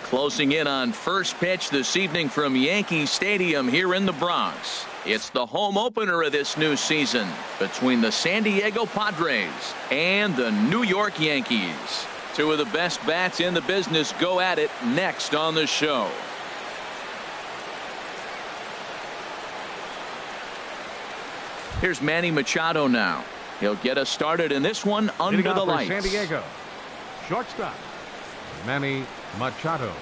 Closing in on first pitch this evening from Yankee Stadium here in the Bronx. It's the home opener of this new season between the San Diego Padres and the New York Yankees. Two of the best bats in the business go at it next on the show. Here's Manny Machado now. He'll get us started in this one under the lights. San Diego, shortstop, Manny Machado.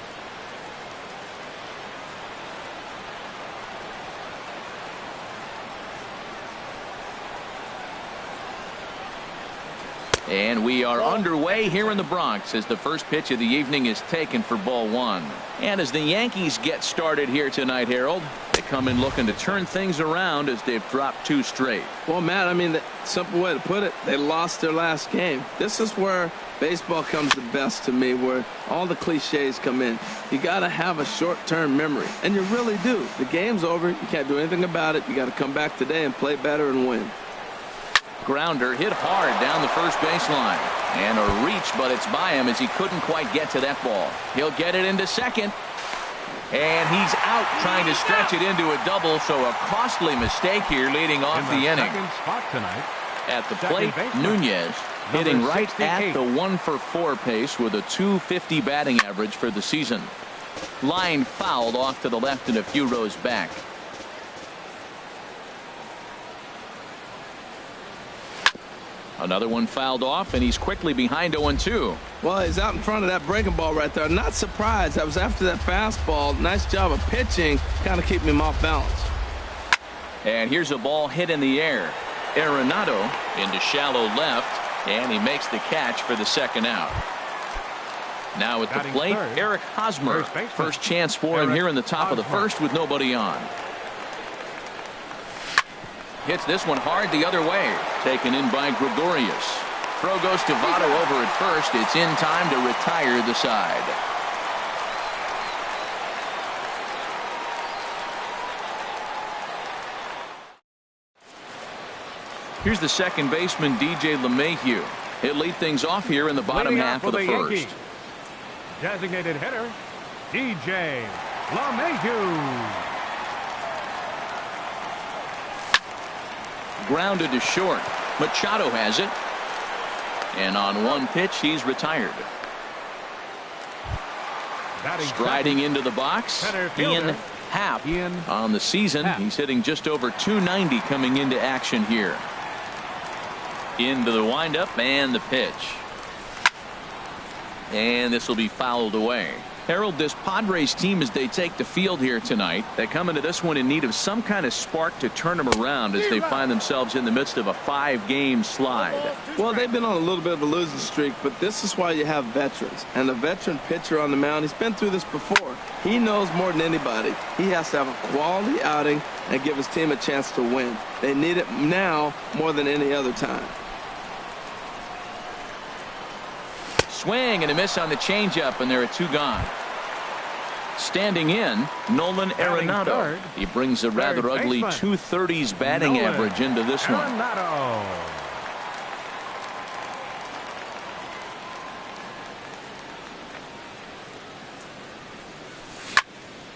And we are underway here in the Bronx as the first pitch of the evening is taken for ball one. And as the Yankees get started here tonight, Harold, they come in looking to turn things around as they've dropped two straight. Well, Matt, I mean, the simple way to put it, they lost their last game. This is where baseball comes the best to me, where all the cliches come in. You got to have a short-term memory, and you really do. The game's over. You can't do anything about it. You got to come back today and play better and win. Grounder hit hard down the first baseline. And a reach, but it's by him as he couldn't quite get to that ball. He'll get it into second. And he's out trying to stretch it into a double, so a costly mistake here leading off the inning. At the plate, Nunez hitting right at the 1-for-4 pace with a .250 batting average for the season. Line fouled off to the left and a few rows back. Another one fouled off, and he's quickly behind 0-2. Well, he's out in front of that breaking ball right there. Not surprised. That was after that fastball. Nice job of pitching, kind of keeping him off balance. And here's a ball hit in the air. Arenado into shallow left, and he makes the catch for the second out. Now at the plate, Eric Hosmer. First chance for him here in the top of the first with nobody on. Hits this one hard the other way. Taken in by Gregorius. Throw goes to Votto over at first. It's in time to retire the side. Here's the second baseman, DJ LeMahieu. He'll lead things off here in the bottom half of the first. Designated hitter, DJ LeMahieu. Grounded to short. Machado has it. And on one pitch, he's retired. Striding into the box, Ian Happ. On the season, he's hitting just over .290 coming into action here. Into the windup and the pitch. And this will be fouled away. Harold, this Padres team, as they take the field here tonight, they come into this one in need of some kind of spark to turn them around as they find themselves in the midst of a 5-game slide. Well, they've been on a little bit of a losing streak, but this is why you have veterans. And the veteran pitcher on the mound, he's been through this before. He knows more than anybody. He has to have a quality outing and give his team a chance to win. They need it now more than any other time. Swing and a miss on the changeup, and there are two gone. Standing in, Nolan Arenado. He brings a rather ugly .230s batting average into this one.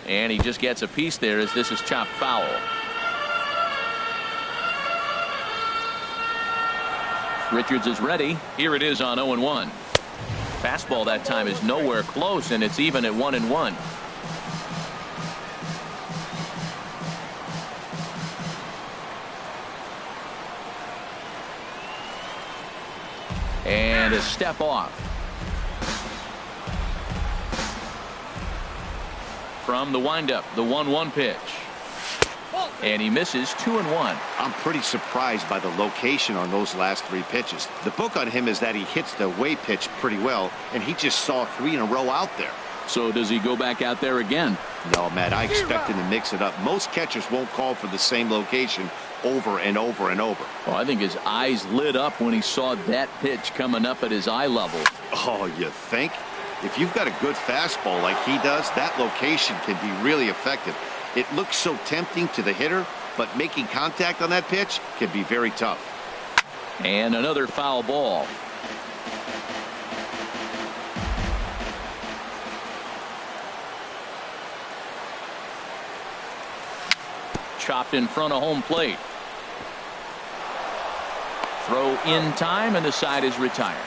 And he just gets a piece there as this is chopped foul. Richards is ready. Here it is on 0-1. Fastball that time is nowhere close, and it's even at 1-1. And a step off. From the windup, the 1-1 pitch. And he misses 2-1. I'm pretty surprised by the location on those last three pitches. The book on him is that he hits the away pitch pretty well, and he just saw 3 in a row out there. So does he go back out there again? No, Matt, I expect him to mix it up. Most catchers won't call for the same location over and over and over. Well, I think his eyes lit up when he saw that pitch coming up at his eye level. Oh, you think? If you've got a good fastball like he does, that location can be really effective. It looks so tempting to the hitter, but making contact on that pitch can be very tough. And another foul ball. chopped in front of home plate. Throw in time, and the side is retired.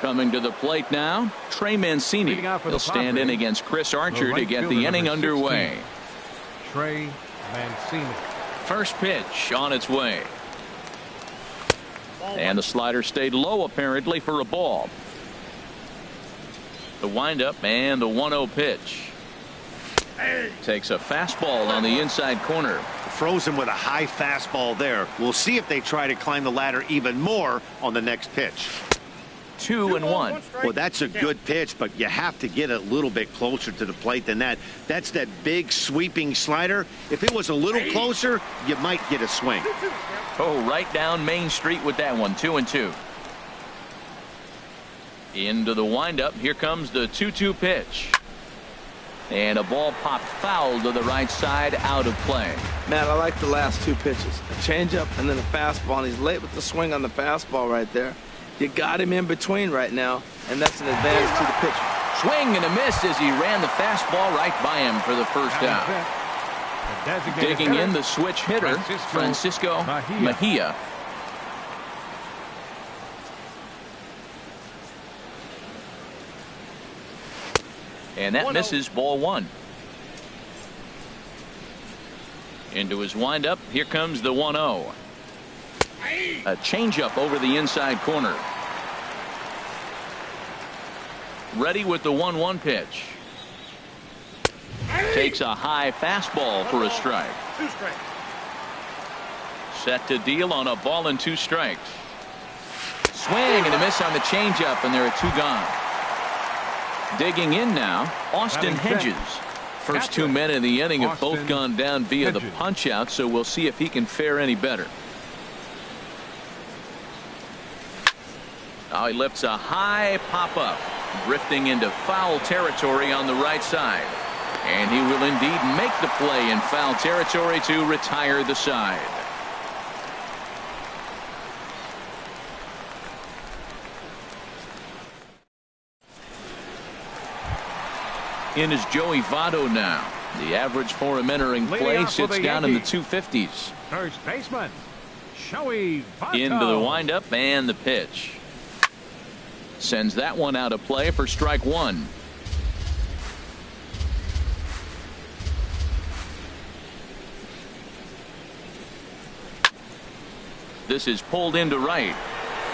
Coming to the plate now, Trey Mancini. He'll stand in against Chris Archer to get the inning underway. Trey Mancini. First pitch on its way. And the slider stayed low apparently for a ball. The windup and the 1-0 pitch. Takes a fastball on the inside corner. Frozen with a high fastball there. We'll see if they try to climb the ladder even more on the next pitch. 2-1. Well, that's a good pitch, but you have to get a little bit closer to the plate than that. That's that big sweeping slider. If it was a little closer, you might get a swing. Oh, right down Main Street with that one. 2-2. Into the windup. Here comes the 2-2 pitch. And a ball popped foul to the right side, out of play. Man, I like the last two pitches. A changeup and then a fastball, and he's late with the swing on the fastball right there. You got him in between right now, and that's an advantage to the pitcher. Swing and a miss as he ran the fastball right by him for the first out. Digging in the switch hitter, Francisco Mejia. And that misses, ball one. Into his windup, here comes the 1-0. A changeup over the inside corner. Ready with the 1-1 pitch. Takes a high fastball for a strike. Set to deal on a ball and 2 strikes. Swing and a miss on the changeup, and there are 2 gone. Digging in now, Austin Hedges. First 2 men in the inning have both gone down via the punch out, so we'll see if he can fare any better. Now he lifts a high pop-up, drifting into foul territory on the right side. And he will indeed make the play in foul territory to retire the side. In is Joey Votto now. The average for him entering play sits down in the 250s. First baseman, Joey Votto. Into the windup and the pitch. Sends that one out of play for strike 1. This is pulled into right.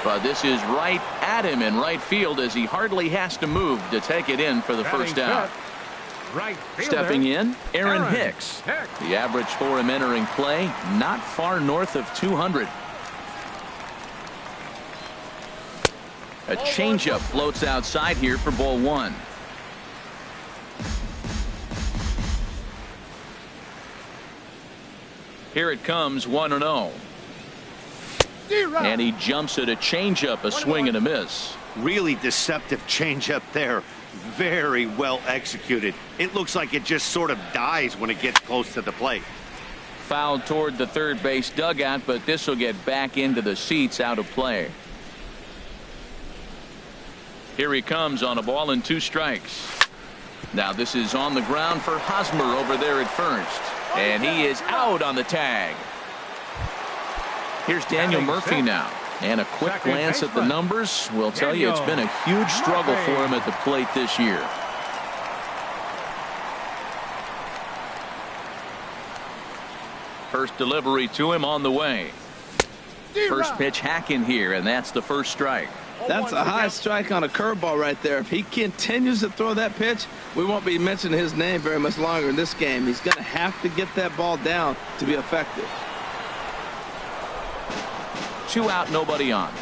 But this is right at him in right field as he hardly has to move to take it in for the first out. Right Stepping in, Aaron Hicks. The average for him entering play not far north of 200. A changeup floats outside here for ball 1. Here it comes, 1-0. And he jumps at a changeup, a swing and a miss. Really deceptive changeup there. Very well executed. It looks like it just sort of dies when it gets close to the plate. Fouled toward the third base dugout, but this will get back into the seats, out of play. Here he comes on a ball and 2 strikes. Now this is on the ground for Hosmer over there at first. And he is out on the tag. Here's Daniel Murphy now. And a quick glance at the numbers will tell you it's been a huge struggle for him at the plate this year. First delivery to him on the way. First pitch hacking here, and that's the first strike. That's a high strike on a curveball right there. If he continues to throw that pitch, we won't be mentioning his name very much longer in this game. He's going to have to get that ball down to be effective. 2 out, nobody on.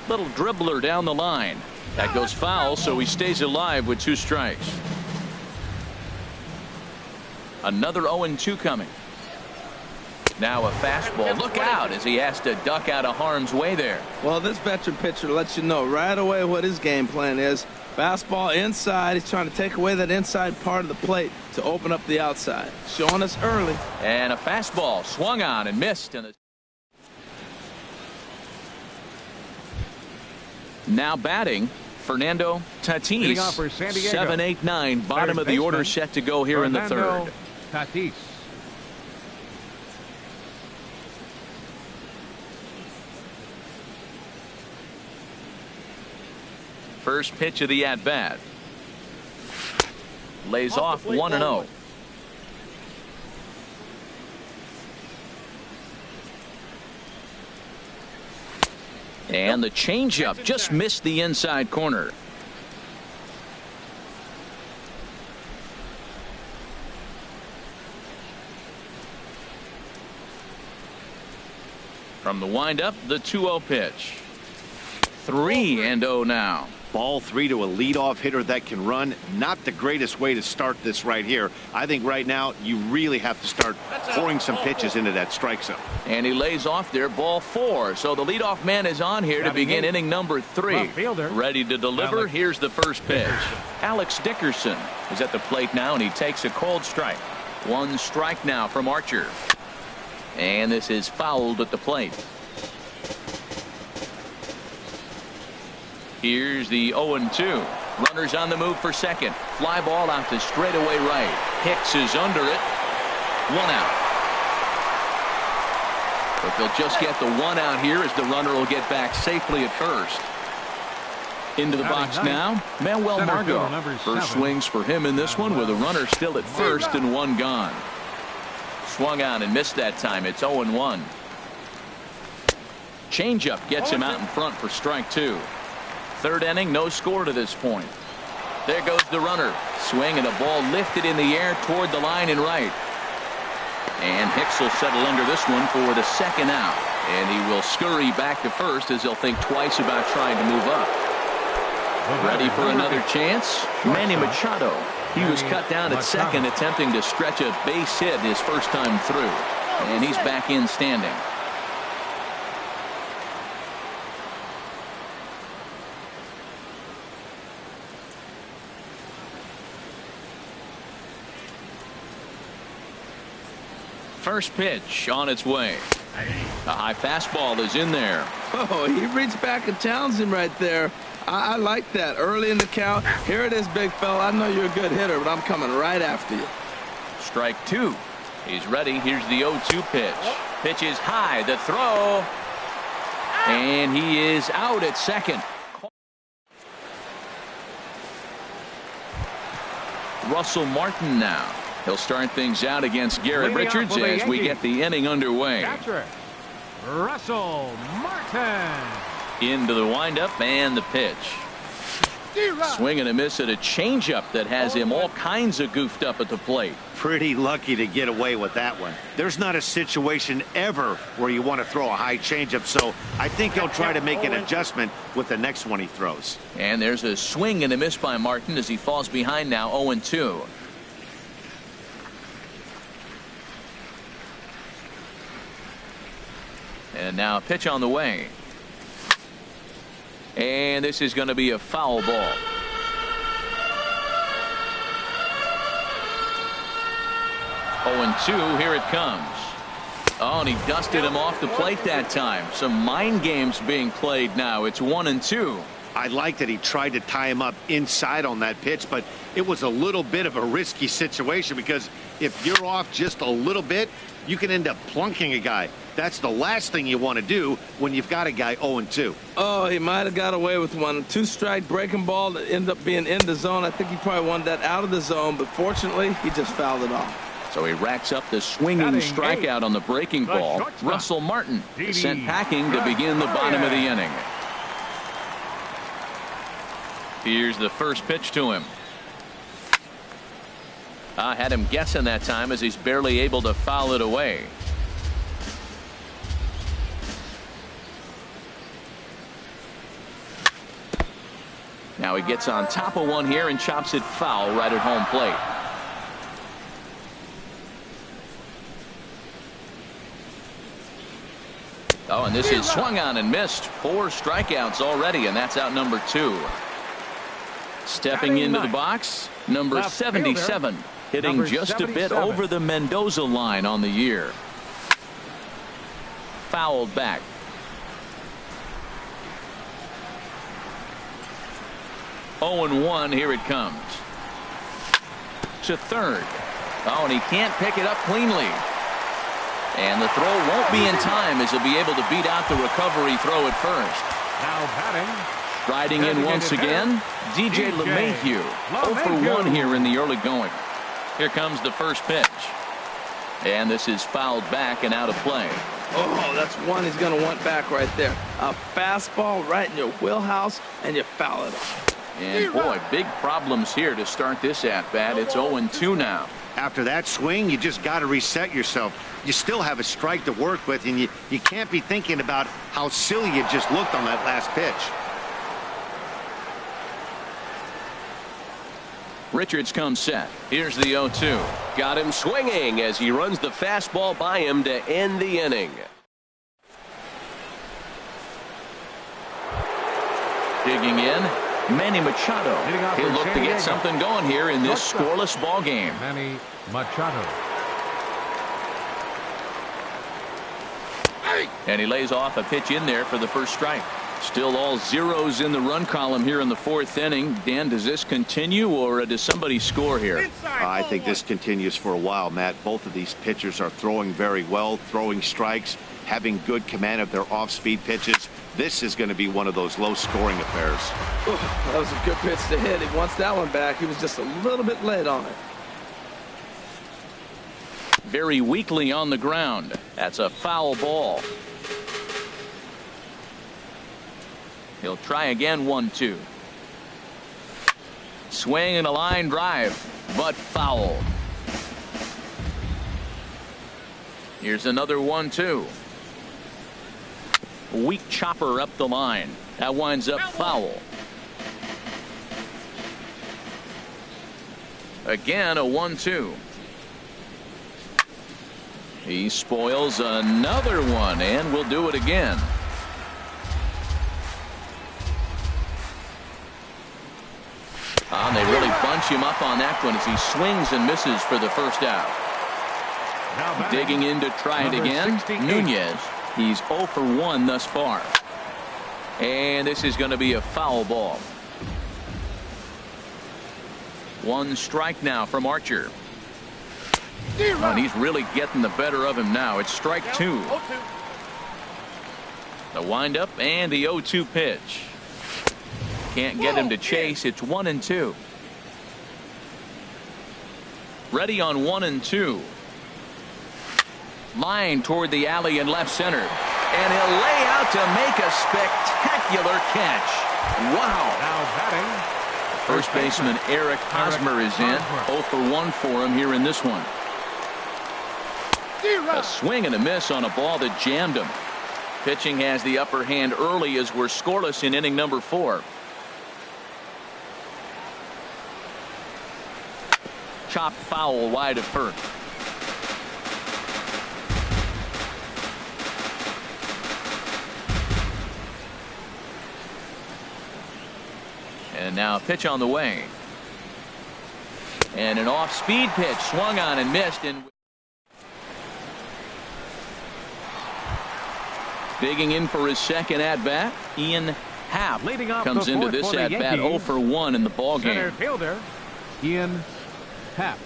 Little dribbler down the line. That goes foul, so he stays alive with 2 strikes. Another 0-2 coming. Now a fastball. Look out as he has to duck out of harm's way there. Well, this veteran pitcher lets you know right away what his game plan is. Fastball inside. He's trying to take away that inside part of the plate to open up the outside. Showing us early. And a fastball swung on and missed. And now batting, Fernando Leading off Tatis. for San Diego. 7, 8, 9. Bottom Third of the order baseman, set to go here in the Fernando third. Tatis. First pitch of the at-bat. Lays off 1-0. And the changeup just missed the inside corner. From the windup, the 2-0 pitch. 3-0 now. Ball 3 to a leadoff hitter that can run. Not the greatest way to start this right here. I think right now you really have to start pouring some pitches into that strike zone. And he lays off there, ball 4. So the leadoff man is on here to begin inning number 3. Left fielder. Ready to deliver. Alex Here's the first pitch. Alex Dickerson is at the plate now, and he takes a cold strike. 1 strike now from Archer. And this is fouled at the plate. Here's the 0-2. Runners on the move for second. Fly ball out to straightaway right. Hicks is under it. 1 out. But they'll just get the 1 out here as the runner will get back safely at first. Into the box now, Manuel Center Margot. fielder, number First 7. swings for him in this one with a runner still at first and 1 gone. Swung on and missed that time. It's 0-1. Changeup gets him out in front for strike 2. Third inning, no score to this point. There goes the runner. Swing and a ball lifted in the air toward the line and right. And Hicks will settle under this one for the 2nd out. And he will scurry back to first as he'll think twice about trying to move up. Ready for another chance? Manny Machado. He was cut down at second, attempting to stretch a base hit his first time through. And he's back in standing. First pitch on its way. A high fastball is in there. Oh, he reached back and challenged him right there. I like that. Early in the count. Here it is, big fella. I know you're a good hitter, but I'm coming right after you. Strike 2. He's ready. Here's the 0-2 pitch. Pitch is high. The throw. And he is out at second. Russell Martin now. He'll start things out against Garrett Richards as we get the inning underway. Catcher, Russell Martin. Into the windup and the pitch. Swing and a miss at a changeup that has him all kinds of goofed up at the plate. Pretty lucky to get away with that one. There's not a situation ever where you want to throw a high changeup, so I think he'll try to make an adjustment with the next one he throws. And there's a swing and a miss by Martin as he falls behind now 0-2. And now a pitch on the way. And this is going to be a foul ball. Oh, 0-2, here it comes. Oh, and he dusted him off the plate that time. Some mind games being played now. It's 1-2. I like that he tried to tie him up inside on that pitch, but it was a little bit of a risky situation because if you're off just a little bit, you can end up plunking a guy. That's the last thing you want to do when you've got a guy 0-2. Oh, he might have got away with one. 2-strike breaking ball that ended up being in the zone. I think he probably wanted that out of the zone, but fortunately, he just fouled it off. So he racks up the swinging strikeout on the breaking ball. Russell Martin is sent packing to begin the bottom of the inning. Here's the first pitch to him. I had him guessing that time as he's barely able to foul it away. Now he gets on top of one here and chops it foul right at home plate. Oh, and this is swung on and missed. 4 strikeouts already, and that's out number 2. Stepping into the box, number Left 77, hitting number just a bit 77. over the Mendoza line on the year. Fouled back. Oh, and 1, here it comes. To third. Oh, and he can't pick it up cleanly. And the throw won't be in time as he'll be able to beat out the recovery throw at first. Now batting. Riding in once again, DJ LeMahieu. 0 for 1 here in the early going. Here comes the first pitch. And this is fouled back and out of play. Oh, that's one he's going to want back right there. A fastball right in your wheelhouse, and you foul it off. And boy, big problems here to start this at-bat. It's 0-2 now. After that swing, you just got to reset yourself. You still have a strike to work with, and you can't be thinking about how silly you just looked on that last pitch. Richards comes set. Here's the 0-2. Got him swinging as he runs the fastball by him to end the inning. Digging in, Manny Machado. He'll look to get something going here in this scoreless ball game. Manny Machado. And he lays off a pitch in there for the first strike. Still all zeros in the run column here in the 4th inning. Dan, does this continue, or does somebody score here? I think this continues for a while, Matt. Both of these pitchers are throwing very well, throwing strikes, having good command of their off-speed pitches. This is going to be one of those low-scoring affairs. That was a good pitch to hit. He wants that one back. He was just a little bit late on it. Very weakly on the ground. That's a foul ball. He'll try again. 1-2. Swing and a line drive, but foul. Here's another 1-2. Weak chopper up the line. That winds up foul. Again a 1-2. He spoils another one, and will do it again. And they really bunch him up on that one as he swings and misses for the first out. Digging in to try it again, 68. Nunez. He's 0 for 1 thus far. And this is going to be a foul ball. 1 strike now from Archer. And he's really getting the better of him now. It's strike 2. The windup and the 0-2 pitch. Can't get him to chase. It's 1-2. Ready on 1-2. Line toward the alley in left center. And he'll lay out to make a spectacular catch. Wow. Now batting. First baseman Eric Hosmer is in. 0 for 1 for him here in this one. A swing and a miss on a ball that jammed him. Pitching has the upper hand early as we're scoreless in inning number 4. Chopped foul wide of first. And now a pitch on the way. And an off-speed pitch swung on and missed. And digging in for his second at-bat, Ian Happ Leading off comes the into fourth this for the at-bat 0 Yankees. for 1 in the ball Center game. fielder, Ian Happ.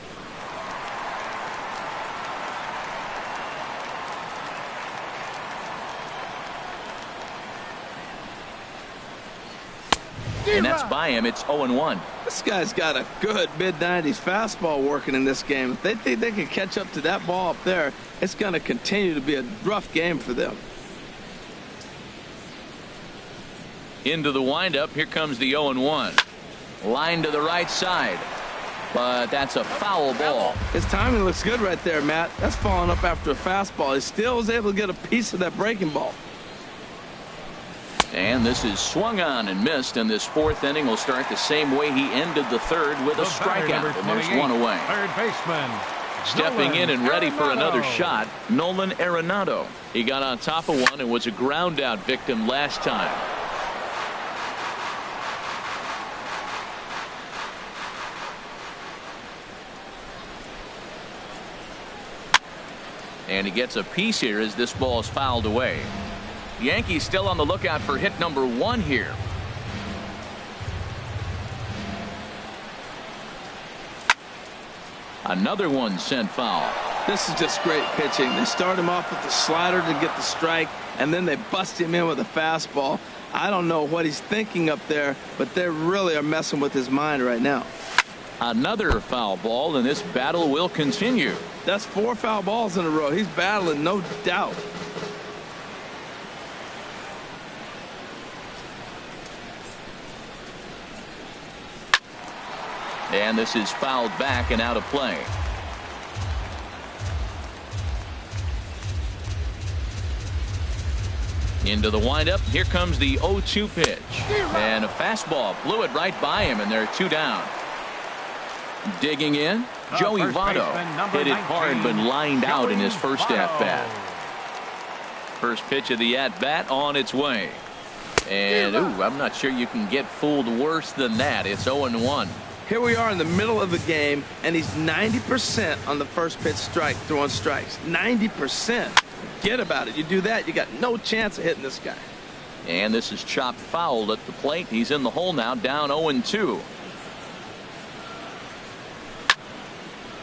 And that's by him. It's 0-1. This guy's got a good mid-90s fastball working in this game. If they think they can catch up to that ball up there, it's going to continue to be a rough game for them. Into the windup. Here comes the 0-1. Line to the right side. But that's a foul ball. His timing looks good right there, Matt. That's falling up after a fastball. He still was able to get a piece of that breaking ball. And this is swung on and missed, and this 4th inning will start the same way he ended the 3rd with a strikeout, and there's 1 away. Third baseman. Stepping in and ready for another Arenado. shot, Nolan Arenado. He got on top of one and was a ground out victim last time. And he gets a piece here as this ball is fouled away. Yankees still on the lookout for hit number 1 here. Another one sent foul. This is just great pitching. They start him off with the slider to get the strike, and then they bust him in with a fastball. I don't know what he's thinking up there, but they really are messing with his mind right now. Another foul ball, and this battle will continue. That's 4 foul balls in a row. He's battling, no doubt. And this is fouled back and out of play. Into the windup. Here comes the 0-2 pitch. And a fastball blew it right by him, and they're 2 down. Digging in, Joey Votto hit it hard but lined out in his first at-bat. First pitch of the at-bat on its way. And, I'm not sure you can get fooled worse than that. It's 0-1. Here we are in the middle of the game, and he's 90% on the first pitch strike, throwing strikes. 90%. Forget about it. You do that, you got no chance of hitting this guy. And this is chopped foul at the plate. He's in the hole now, down 0-2.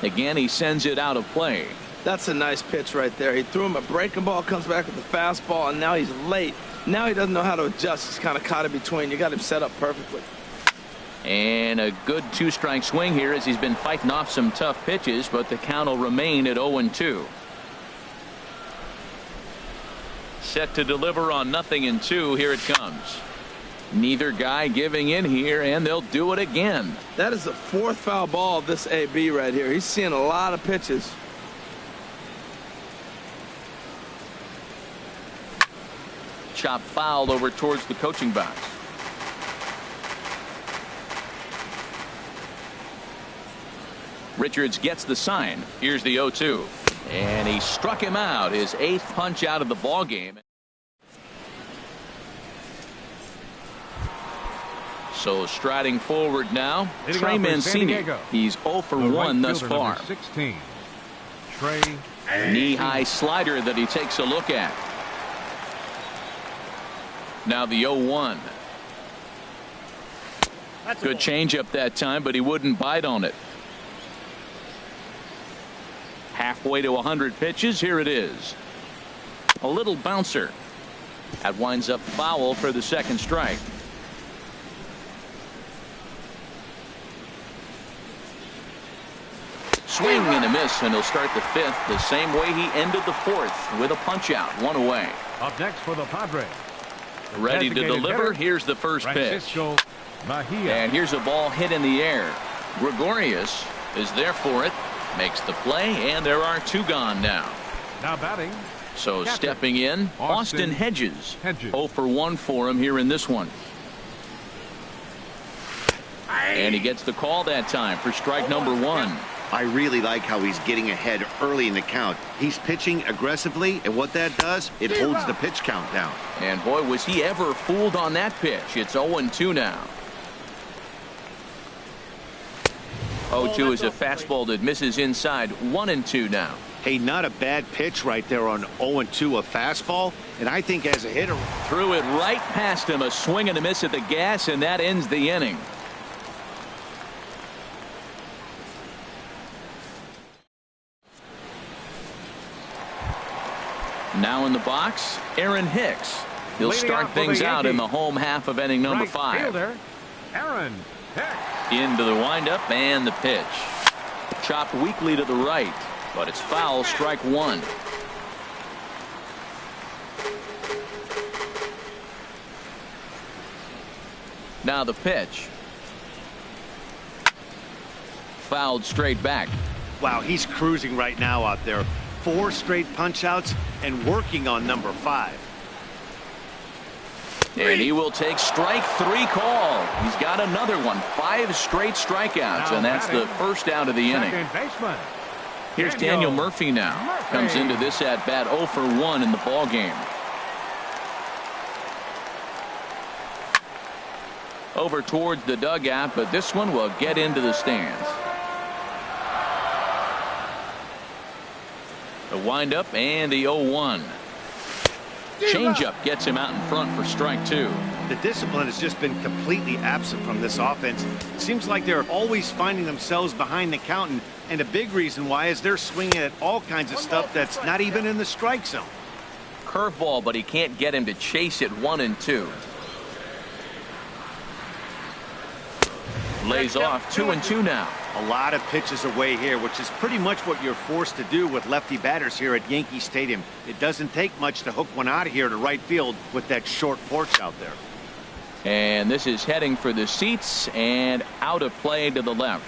Again, he sends it out of play. That's a nice pitch right there. He threw him a breaking ball, comes back with the fastball, and now he's late. Now he doesn't know how to adjust. He's kind of caught in between. You got him set up perfectly. And a good 2-strike swing here as he's been fighting off some tough pitches, but the count will remain at 0-2. Set to deliver on 0-2. Here it comes. Neither guy giving in here, and they'll do it again. That is the 4th foul ball of this AB right here. He's seeing a lot of pitches. Chop fouled over towards the coaching box. Richards gets the sign. Here's the 0-2. And he struck him out. His 8th punch out of the ball game. So striding forward now, Trey Mancini. He's 0 for 1 thus far. 16. Trey. Knee-high slider that he takes a look at. Now the 0-1. Good changeup that time, but he wouldn't bite on it. Halfway to 100 pitches. Here it is. A little bouncer. That winds up foul for the 2nd strike. Swing and a miss, and he'll start the 5th the same way he ended the 4th with a punch out, 1 away. Up next for the Padres. Ready to deliver. Here's the first pitch. And here's a ball hit in the air. Gregorius is there for it. Makes the play, and there are 2 gone now. Now batting. So stepping in, Austin Hedges. 0 for 1 for him here in this one. And he gets the call that time for strike number 1. I really like how he's getting ahead early in the count. He's pitching aggressively, and what that does, it holds the pitch count down. And boy, was he ever fooled on that pitch. It's 0-2 now. 0-2 is a fastball that misses inside. 1-2 now. Hey, not a bad pitch right there on 0-2, a fastball. And I think as a hitter, threw it right past him, a swing and a miss at the gas, and that ends the inning. Now in the box, Aaron Hicks. He'll start things out in the home half of inning number 5. Fielder, Aaron Hicks. Into the windup and the pitch. Chopped weakly to the right, but it's foul, strike 1. Now the pitch. Fouled straight back. wow, he's cruising right now out there. 4 straight punch outs and working on number 5. And he will take strike 3 call. He's got another one. 5 straight strikeouts, and that's the first out of the inning. Here's Daniel Murphy now. Comes into this at bat 0 for 1 in the ball game. Over towards the dugout, but this one will get into the stands. The windup and the 0-1. Changeup gets him out in front for strike 2. The discipline has just been completely absent from this offense. It seems like they're always finding themselves behind the count, and a big reason why is they're swinging at all kinds of stuff that's not even in the strike zone. Curveball, but he can't get him to chase it 1-2. Lays off 2-2 now. A lot of pitches away here, which is pretty much what you're forced to do with lefty batters here at Yankee Stadium. It doesn't take much to hook one out of here to right field with that short porch out there. And this is heading for the seats and out of play to the left.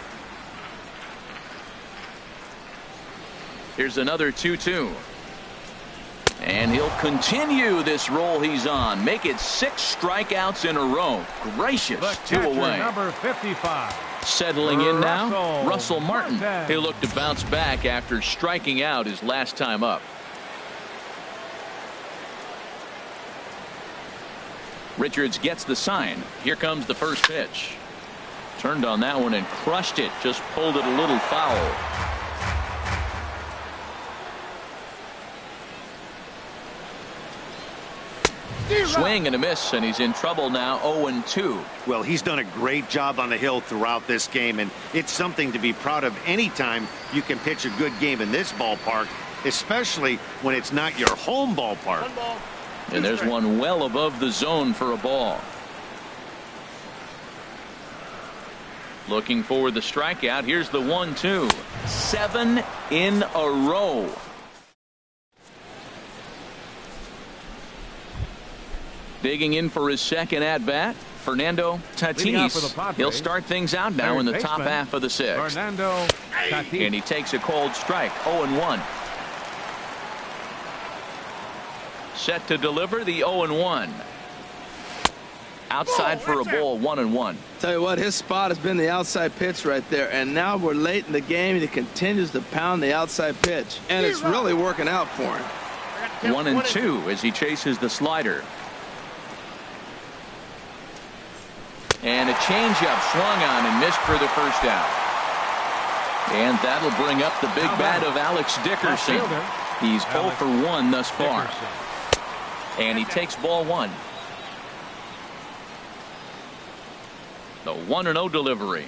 Here's another 2-2. And he'll continue this roll he's on. Make it 6 strikeouts in a row. Gracious, 2 away. Number 55. Settling in now, Russell Martin. He'll look to bounce back after striking out his last time up. Richards gets the sign. Here comes the first pitch. Turned on that one and crushed it. Just pulled it a little foul. Swing and a miss, and he's in trouble now. 0-2. Well, he's done a great job on the hill throughout this game, and it's something to be proud of anytime you can pitch a good game in this ballpark, especially when it's not your home ballpark. And there's one well above the zone for a ball. Looking for the strikeout. Here's the 1-2. 7 in a row. Digging in for his second at bat, Fernando Tatis. He'll start things out now in the top half of the 6th. Fernando Tatis. And he takes a cold strike. 0-1. Set to deliver the 0-1. Outside for a ball. 1-1. Tell you what, his spot has been the outside pitch right there, and now we're late in the game and he continues to pound the outside pitch, and it's really working out for him. 1-2 as he chases the slider. And a changeup swung on and missed for the first out. And that'll bring up the big bat of Alex Dickerson. He's 0 for 1 thus far. And he takes ball 1. The 1-0 delivery.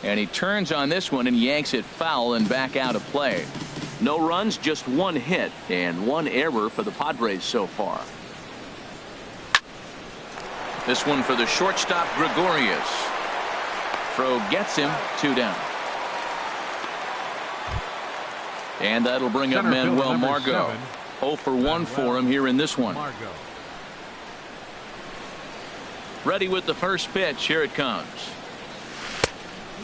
And he turns on this one and yanks it foul and back out of play. No runs, just 1 hit and 1 error for the Padres so far. This one for the shortstop, Gregorius. Throw gets him 2 down. And that'll bring up Manuel Margot. 0 for 1 for him here in this one. Ready with the first pitch. Here it comes.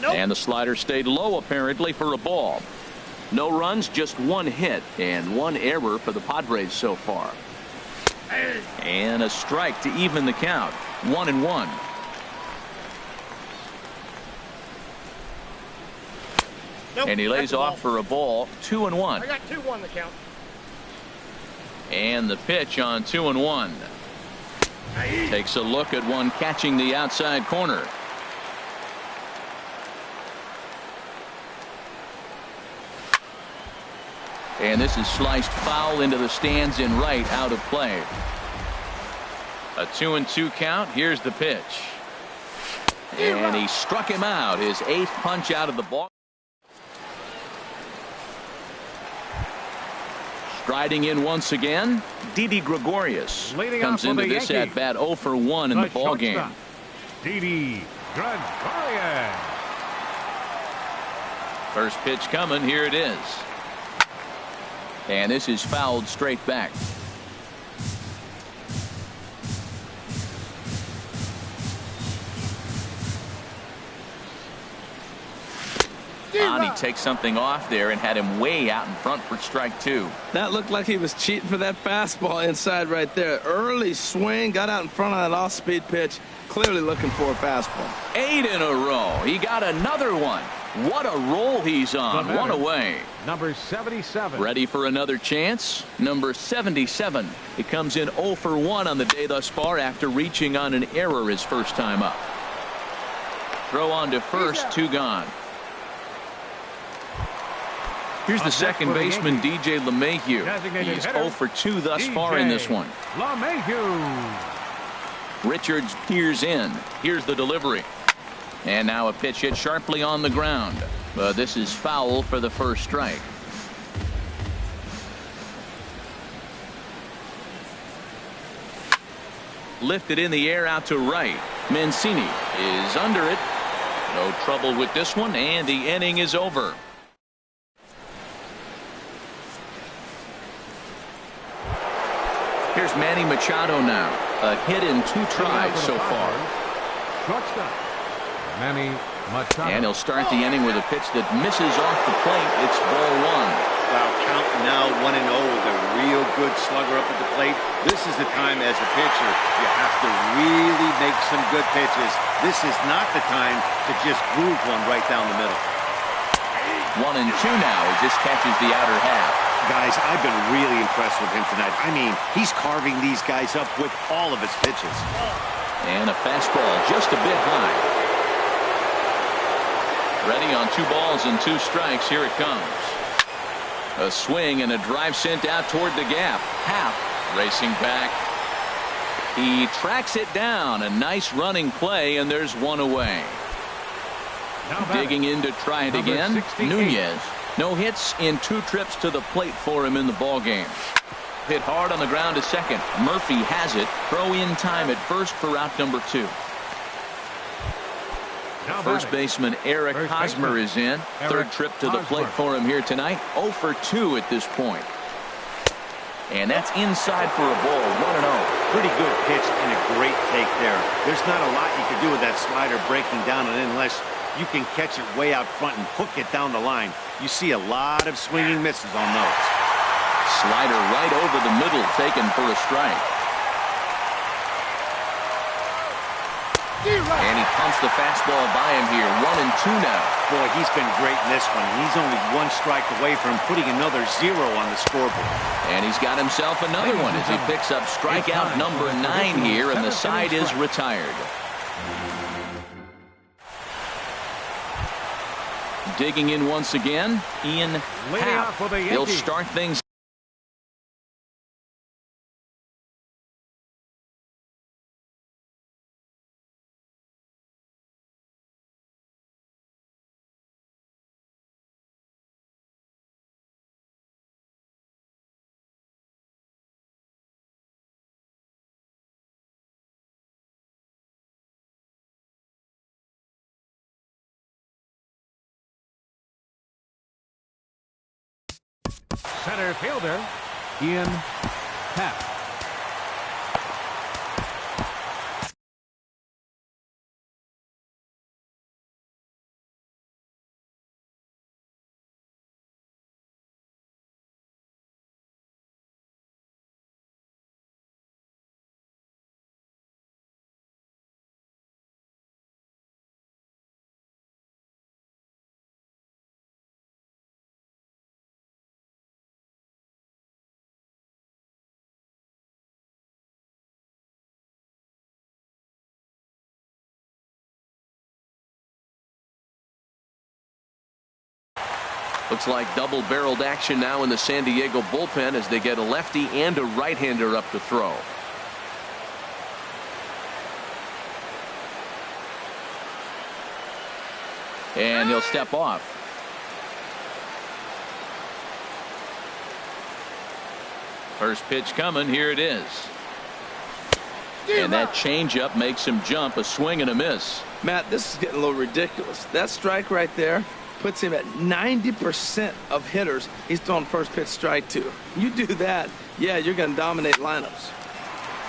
And the slider stayed low apparently for a ball. No runs, just 1 hit and 1 error for the Padres so far. And a strike to even the count. 1-1. And he lays off for a ball. 2-1. I got 2-1 the count. And the pitch on 2-1. Takes a look at one catching the outside corner. And this is sliced foul into the stands in right, out of play. A 2-2 count. Here's the pitch. And he struck him out. His 8th punch out of the ball. Striding in once again, Didi Gregorius comes into this at bat 0 for 1 in the ball game. Didi Gregorius. First pitch coming. Here it is. And this is fouled straight back. He takes something off there and had him way out in front for strike 2. That looked like he was cheating for that fastball inside right there. Early swing, got out in front of that off-speed pitch. Clearly looking for a fastball. 8 in a row. He got another one. What a roll he's on. 1 away. Number 77. Ready for another chance. Number 77. He comes in 0 for 1 on the day thus far after reaching on an error his first time up. Throw on to first. 2 gone. Here's the Up next second for the baseman, Yankees. DJ LeMahieu. Designated He's hitter, 0 for 2 thus far in this one. LeMahieu. Richards peers in. Here's the delivery. And now a pitch hit sharply on the ground. But this is foul for the first strike. Lifted in the air out to right. Mancini is under it. No trouble with this one, and the inning is over. Here's Manny Machado now. A hit in 2 tries so far. Shortstop, Manny Machado. And he'll start the inning with a pitch that misses off the plate. It's ball 1. Wow, count now 1-0 with a real good slugger up at the plate. This is the time as a pitcher you have to really make some good pitches. This is not the time to just groove one right down the middle. 1-2 now. He just catches the outer half. Guys, I've been really impressed with him tonight. I mean, he's carving these guys up with all of his pitches. And a fastball just a bit high. Ready on 2 balls and 2 strikes. Here it comes. A swing and a drive sent out toward the gap. Happ racing back. He tracks it down. A nice running play, and there's 1 away. Digging in to try it again. 68. Nunez. No hits in 2 trips to the plate for him in the ball game. Hit hard on the ground to second. Murphy has it. Throw in time at first for out number 2. First baseman Eric Hosmer is in. Third trip to the plate for him here tonight. 0 for 2 at this point. And that's inside for a ball. 1-0. Pretty good pitch and a great take there. There's not a lot you can do with that slider breaking down and in unless you can catch it way out front and hook it down the line. You see a lot of swinging misses on those. Slider right over the middle, taken for a strike. And he pumps the fastball by him here. 1-2 now. Boy, he's been great in this one. He's only 1 strike away from putting another 0 on the scoreboard. And he's got himself another one as he picks up strikeout number 9 here, and the side is retired. Digging in once again, Ian Happ. He'll start things. Center fielder, Ian Happ. Looks like double-barreled action now in the San Diego bullpen as they get a lefty and a right-hander up to throw. And he'll step off. First pitch coming. Here it is. And that changeup makes him jump. A swing and a miss. Matt, this is getting a little ridiculous. That strike right there puts him at 90% of hitters he's throwing first pitch strike to. You do that, yeah, you're going to dominate lineups.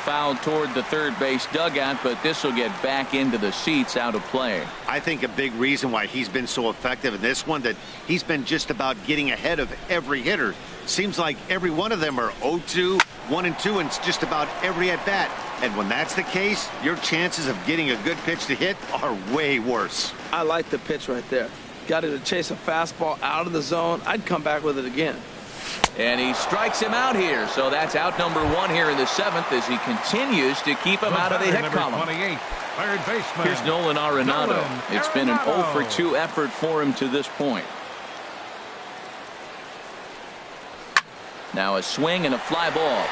Fouled toward the third base dugout, but this will get back into the seats, out of play. I think a big reason why he's been so effective in this one, that he's been just about getting ahead of every hitter. Seems like every one of them are 0-2, 1-2, and it's just about every at-bat. And when that's the case, your chances of getting a good pitch to hit are way worse. I like the pitch right there. Got it to chase a fastball out of the zone. I'd come back with it again. And he strikes him out here. So that's out number 1 here in the 7th as he continues to keep him out of the hit column. 28, third baseman. Here's Nolan Arenado. It's been an 0 for 2 effort for him to this point. Now a swing and a fly ball.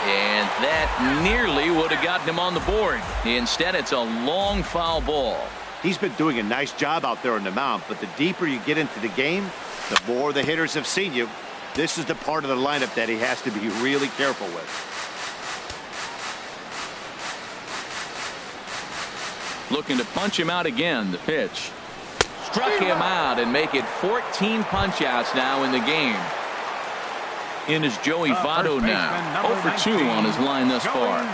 And that nearly would have gotten him on the board. Instead, it's a long foul ball. He's been doing a nice job out there on the mound, but the deeper you get into the game, the more the hitters have seen you. This is the part of the lineup that he has to be really careful with. Looking to punch him out again. The pitch. Struck him out and make it 14 punch-outs now in the game. In is Joey Votto now. 0 for 2 on his line thus far.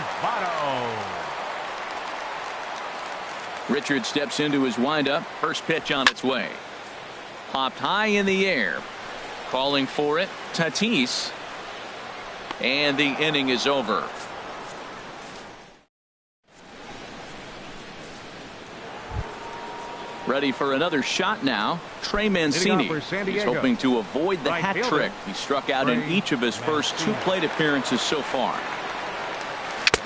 Richard steps into his windup. First pitch on its way. Popped high in the air. Calling for it, Tatis. And the inning is over. Ready for another shot now. Trey Mancini. He's hoping to avoid the hat trick. He struck out in each of his first 2 plate appearances so far.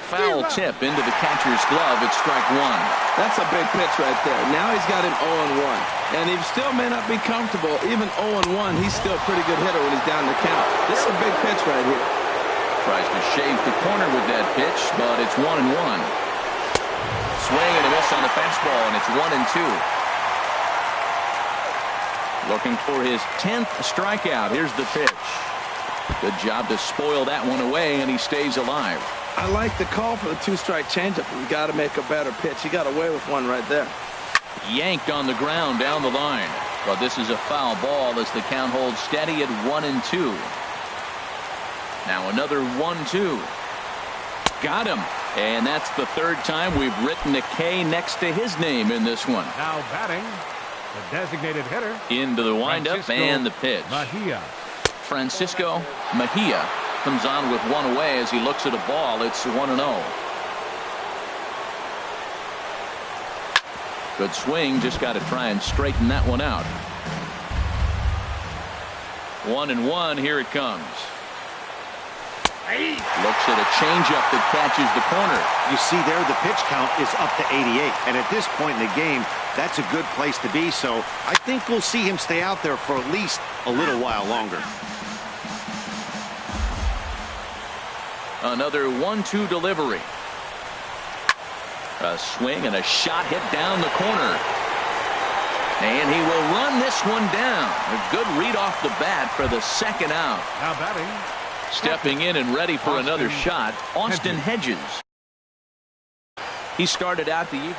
Foul tip into the catcher's glove at strike 1. That's a big pitch right there. Now he's got him 0-1. And he still may not be comfortable. Even 0-1, he's still a pretty good hitter when he's down the count. This is a big pitch right here. Tries to shave the corner with that pitch, but it's 1-1. Swing and a miss on the fastball, and it's 1-2. Looking for his 10th strikeout. Here's the pitch. Good job to spoil that one away, and he stays alive. I like the call for the 2-strike changeup. We've got to make a better pitch. He got away with one right there. Yanked on the ground down the line. But this is a foul ball as the count holds steady at 1-2. Now another 1-2. Got him. And that's the 3rd time we've written a K next to his name in this one. Now batting, the designated hitter. Into the windup and the pitch. Mejia. Francisco Mejia comes on with one away as he looks at a ball. It's 1-0. Good swing. Just got to try and straighten that one out. 1-1. Here it comes. Looks at a changeup that catches the corner. You see there, the pitch count is up to 88. And at this point in the game, that's a good place to be. So I think we'll see him stay out there for at least a little while longer. Another 1-2 delivery. A swing and a shot hit down the corner. And he will run this one down. A good read off the bat for the 2nd out. Now batting. Stepping in and ready for another shot, Austin Hedges. He started out the evening.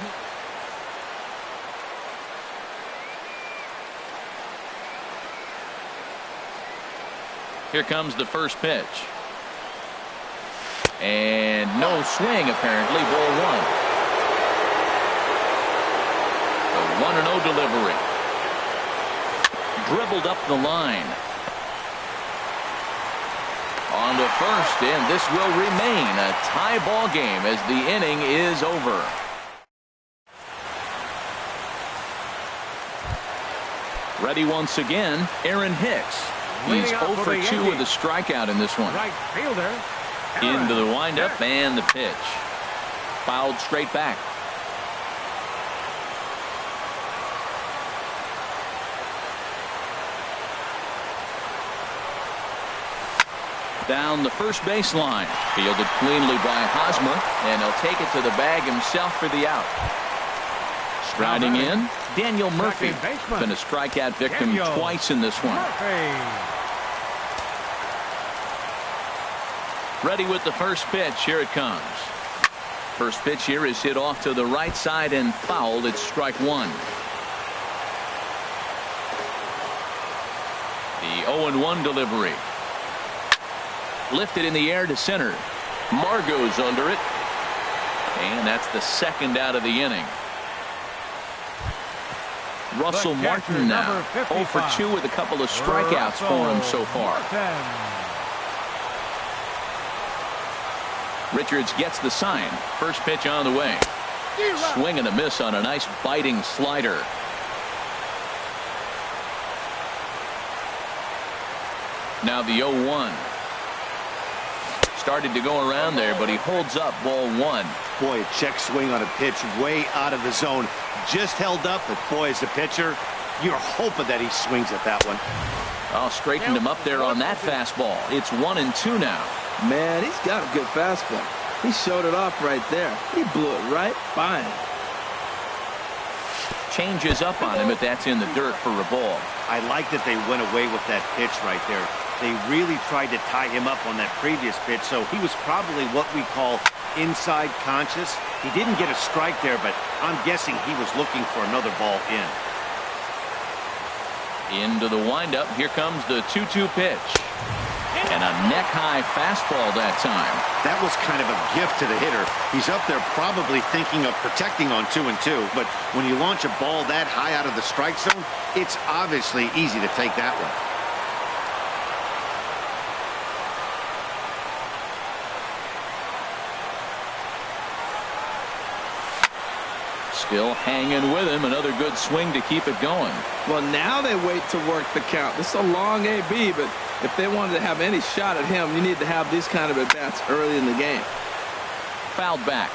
Here comes the first pitch. And no swing, apparently. Ball 1. The 1-0 delivery. Dribbled up the line. On to first, and this will remain a tie ball game as the inning is over. Ready once again, Aaron Hicks. He's 0 for 2 with a strikeout in this one. Right fielder. Into the windup and the pitch. Fouled straight back. Down the first baseline. Fielded cleanly by Hosmer, and he'll take it to the bag himself for the out. Striding in, Daniel Murphy. Been a strikeout victim twice in this one. Ready with the first pitch. Here it comes. First pitch here is hit off to the right side and fouled. It's strike 1. The 0-1 delivery. Lifted in the air to center. Margot's under it. And that's the 2nd out of the inning. Russell Martin now 0 for 2 with a couple of strikeouts for him so far. Richards gets the sign. First pitch on the way. Swing and a miss on a nice biting slider. Now the 0-1. Started to go around there, but he holds up. Ball 1. Boy, a check swing on a pitch way out of the zone. Just held up, but boy, as a pitcher, You're hoping that he swings at that one. Oh, straightened him up there on that fastball. It's 1-2 now. Man, he's got a good fastball. He showed it off right there. He blew it right by him. Changes up on him, but that's in the dirt for a ball. I like that they went away with that pitch right there. They really tried to tie him up on that previous pitch, so he was probably what we call inside conscious. He didn't get a strike there, but I'm guessing he was looking for another ball in. Into the windup. Here comes the 2-2 pitch. And a neck-high fastball that time. That was kind of a gift to the hitter. He's up there probably thinking of protecting on 2-2, but when you launch a ball that high out of the strike zone, it's obviously easy to take that one. Still hanging with him. Another good swing to keep it going. Well, now they wait to work the count. This is a long AB, but if they wanted to have any shot at him, you need to have these kind of at-bats early in the game. Fouled back.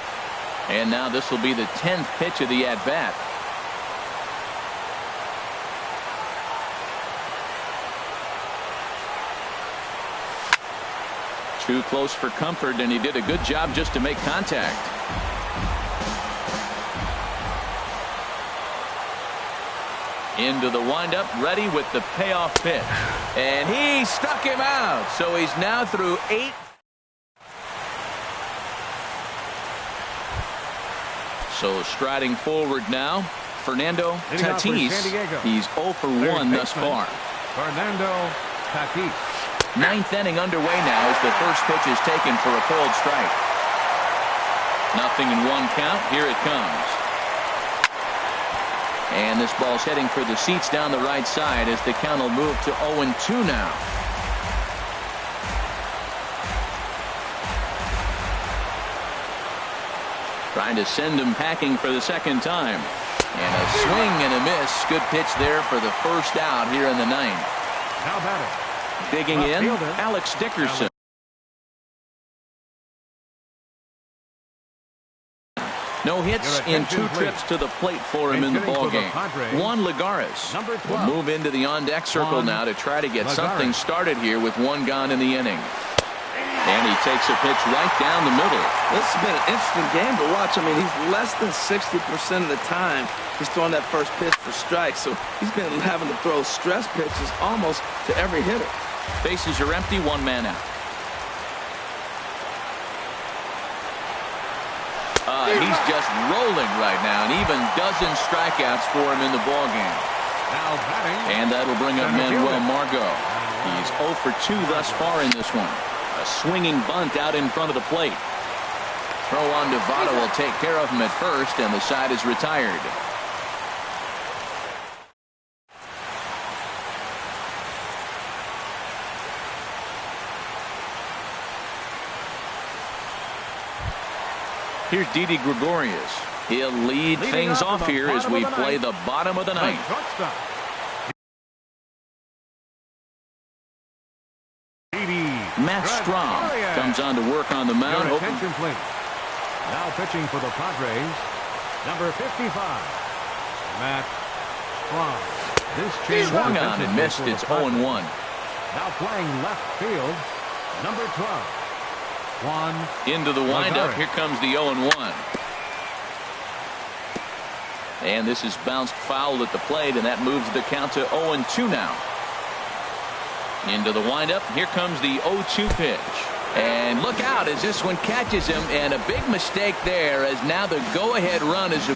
And now this will be the 10th pitch of the at-bat. Too close for comfort, and he did a good job just to make contact. Into the windup, ready with the payoff pitch. And he struck him out. So he's now through 8. So striding forward now, Fernando Tatis. He's 0 for 1 thus far. Fernando Tatis. 9th inning underway now as the first pitch is taken for a cold strike. Nothing in 1 count. Here it comes. And this ball's heading for the seats down the right side as the count will move to 0-2 now. Trying to send him packing for the second time. And a swing and a miss. Good pitch there for the first out here in the 9th. Now batting. Digging in, Alex Dickerson. No hits in 2 trips to the plate for him in the ballgame. Juan Lagares will move into the on-deck circle now to try to get something started here with 1 gone in the inning. And he takes a pitch right down the middle. This has been an interesting game to watch. I mean, he's less than 60% of the time he's throwing that first pitch for strikes. So he's been having to throw stress pitches almost to every hitter. Bases are empty, 1 man out. He's just rolling right now, and even dozen strikeouts for him in the ballgame. And that'll bring up Manuel Margot. He's 0 for 2 thus far in this one. A swinging bunt out in front of the plate. Throw on to Votto will take care of him at first, and the side is retired. Here's Didi Gregorius. He'll lead things off here as we play the bottom of the 9th. Matt Strom comes on to work on the mound. Attention, please. Now pitching for the Padres, number 55, Matt Strom. This change swung on and missed. It's 0-1. Now playing left field, number 12. Into the windup. Here comes the 0-1. And this is bounced foul at the plate, and that moves the count to 0-2 now. Into the windup. Here comes the 0-2 pitch. And look out as this one catches him, and a big mistake there as now the go-ahead run is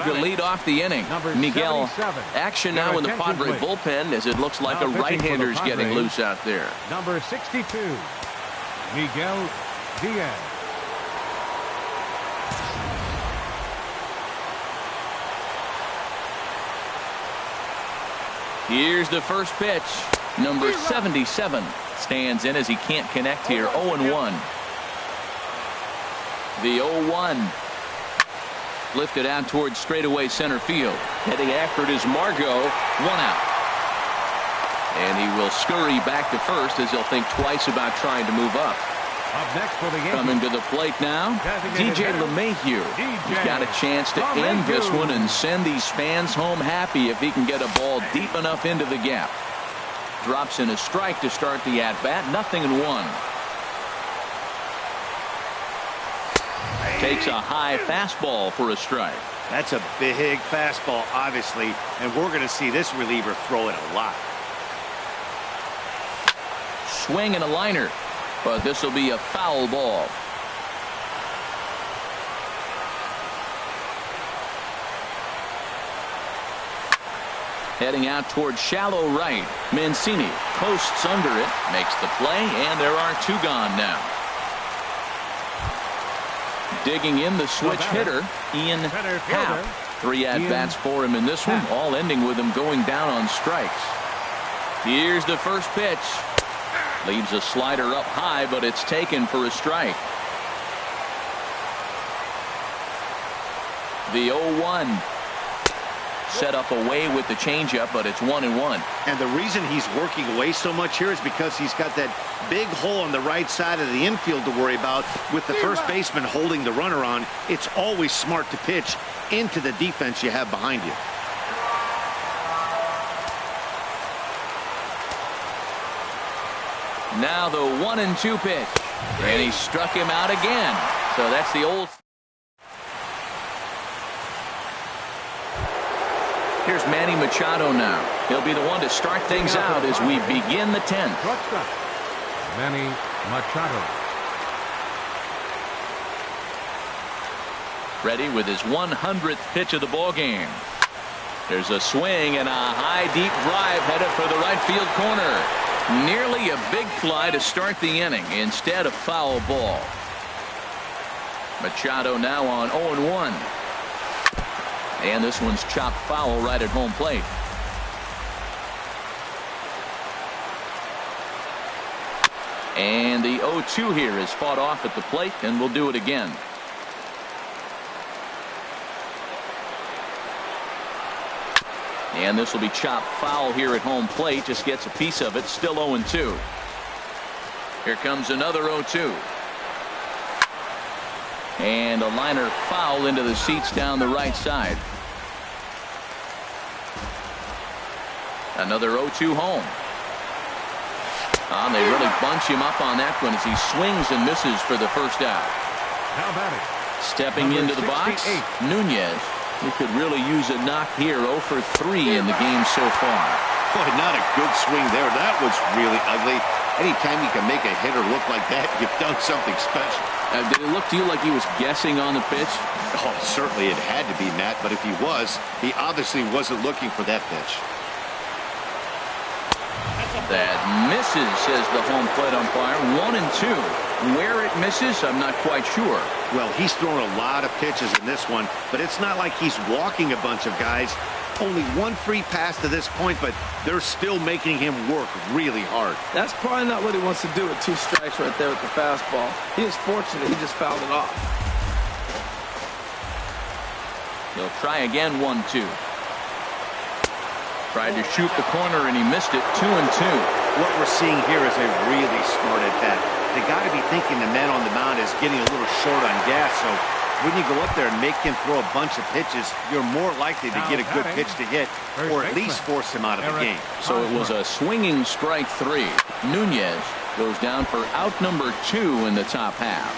to lead off the inning. Miguel, action now in the Padre bullpen as it looks like a right-hander's getting loose out there. Number 62, Miguel Diaz. Here's the first pitch. Number 77 stands in as he can't connect here. 0-1. The 0-1. Lifted out towards straightaway center field. Heading after it is Margot. 1 out. And he will scurry back to first as he'll think twice about trying to move up. Up next for the Yankees. Coming to the plate now, DJ LeMahieu. He's got a chance to end this one and send these fans home happy if he can get a ball deep enough into the gap. Drops in a strike to start the at-bat. 0-1. Takes a high fastball for a strike. That's a big fastball, obviously, and we're going to see this reliever throw it a lot. Swing and a liner, but this will be a foul ball. Heading out towards shallow right. Mancini posts under it, makes the play, and there are 2 gone now. Digging in the switch hitter, Ian Happ. 3 at-bats for him in this one, all ending with him going down on strikes. Here's the first pitch. Leaves a slider up high, but it's taken for a strike. The 0-1. Set up away with the changeup, but it's 1-1. And the reason he's working away so much here is because he's got that big hole on the right side of the infield to worry about. With the first baseman holding the runner on, it's always smart to pitch into the defense you have behind you. Now the 1-2 pitch, and he struck him out again. So that's the old. Here's Manny Machado now. He'll be the one to start things out as we begin the 10th. Manny Machado. Ready with his 100th pitch of the ball game. There's a swing and a high deep drive headed for the right field corner. Nearly a big fly to start the inning. Instead, a foul ball. Machado now on 0-1. And this one's chopped foul right at home plate. And the 0-2 here is fought off at the plate, and we'll do it again. And this will be chopped foul here at home plate. Just gets a piece of it. Still 0-2. Here comes another 0-2. And a liner foul into the seats down the right side. Another 0-2 home. They really bunch him up on that one as he swings and misses for the first out. Now batting. Stepping into the box, Nunez. He could really use a knock here. 0 for 3 in the game so far. Boy, not a good swing there. That was really ugly. Anytime you can make a hitter look like that, you've done something special. Did it look to you like he was guessing on the pitch? Oh, certainly it had to be, Matt, but if he was, he obviously wasn't looking for that pitch. That misses, says the home plate umpire. 1-2. Where it misses, I'm not quite sure. Well, he's thrown a lot of pitches in this one, but it's not like he's walking a bunch of guys. Only 1 free pass to this point, but they're still making him work really hard. That's probably not what he wants to do with 2 strikes right there with the fastball. He is fortunate he just fouled it off. He'll try again. 1-2. Tried to shoot the corner and he missed it. 2-2. What we're seeing here is a really smart at bat. They got to be thinking the man on the mound is getting a little short on gas, so when you go up there and make him throw a bunch of pitches, you're more likely to get a good pitch to hit or at least force him out of the game. So it was a swinging strike 3. Nunez goes down for out number 2 in the top half.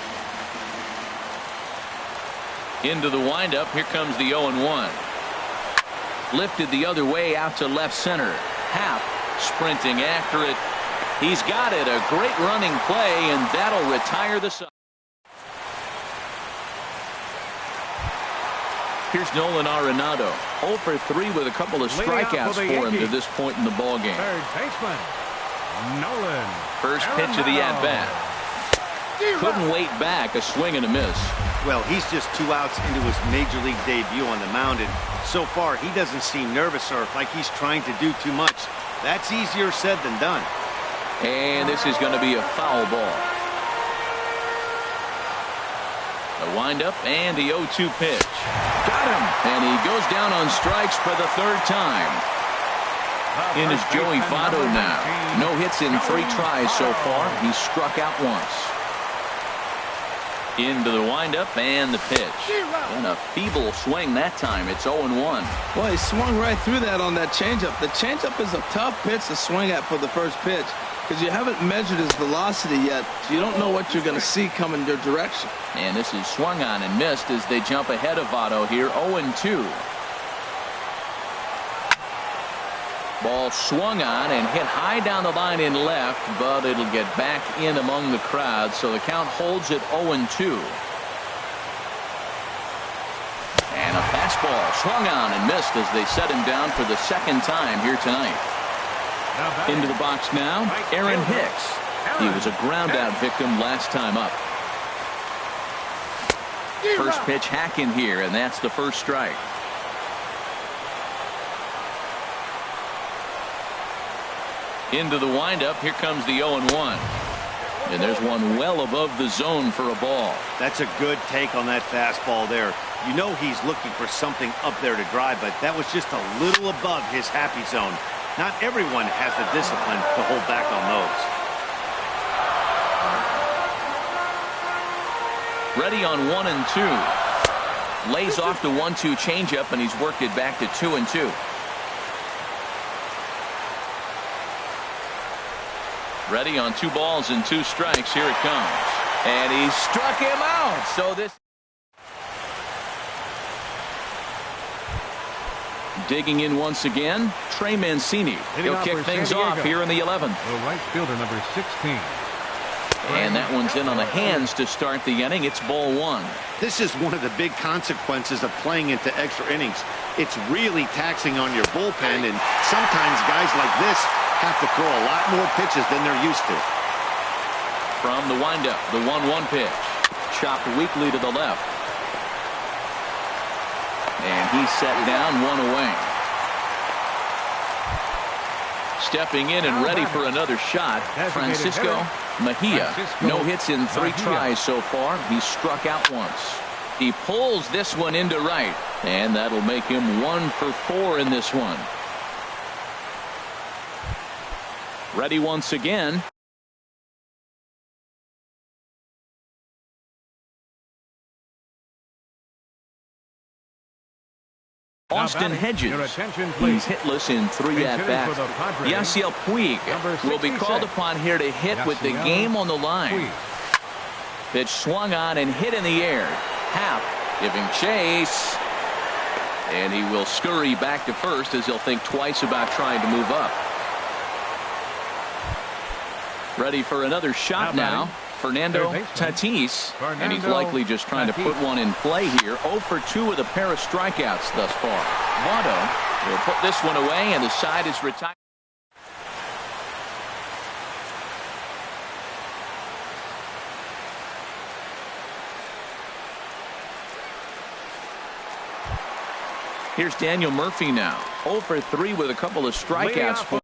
Into the windup. Here comes the 0-1. Lifted the other way out to left center. Happ sprinting after it. He's got it. A great running play, and that'll retire the side. Here's Nolan Arenado. 0 for 3 with a couple of strikeouts for him to this point in the ball game. Third baseman, Nolan. First pitch of the at-bat. Couldn't wait back. A swing and a miss. Well, he's just 2 outs into his major league debut on the mound, and so far he doesn't seem nervous or like he's trying to do too much. That's easier said than done. And this is going to be a foul ball. The windup and the 0-2 pitch. Got him. And he goes down on strikes for the 3rd time. In is Joey Votto now. No hits in 3 tries so far. He's struck out once. Into the windup and the pitch. And a feeble swing that time. It's 0-1. Well, he swung right through that on that changeup. The changeup is a tough pitch to swing at for the first pitch because you haven't measured his velocity yet, so you don't know what you're going to see coming your direction. And this is swung on and missed as they jump ahead of Votto here, 0-2. Ball swung on and hit high down the line in left, but it'll get back in among the crowd, so the count holds at 0-2. And a fastball swung on and missed as they set him down for the second time here tonight. Into the box now, Aaron Hicks. He was a ground-out victim last time up. First pitch hacking here, and that's the first strike. Into the windup. Here comes the 0-1. And there's one well above the zone for a ball. That's a good take on that fastball there. You know he's looking for something up there to drive, but that was just a little above his happy zone. Not everyone has the discipline to hold back on those. Ready on 1-2. Lays off the 1-2 changeup, and he's worked it back to 2-2. Ready on 2 balls and 2 strikes. Here it comes. And he struck him out. So this. Digging in once again, Trey Mancini. He'll kick things off here in the 11th. The right fielder, number 16. And that one's in on the hands to start the inning. It's ball 1. This is one of the big consequences of playing into extra innings. It's really taxing on your bullpen, and sometimes guys like this have to throw a lot more pitches than they're used to. From the windup, the 1-1 pitch. Chopped weakly to the left. And he's set down, 1 away. Stepping in and ready for another shot, Francisco Mejia. No hits in 3 tries so far. He's struck out once. He pulls this one into right, and that'll make him 1 for 4 in this one. Ready once again. Austin Hedges. He's hitless in 3 at-bats. Yasiel Puig will be called upon here to hit with the game on the line. Pitch swung on and hit in the air. Happ giving chase. And he will scurry back to first as he'll think twice about trying to move up. Ready for another shot now. Fernando Tatis, and he's likely just trying to put one in play here. 0 for 2 with a pair of strikeouts thus far. Votto will put this one away, and the side is retired. Here's Daniel Murphy now. 0 for 3 with a couple of strikeouts.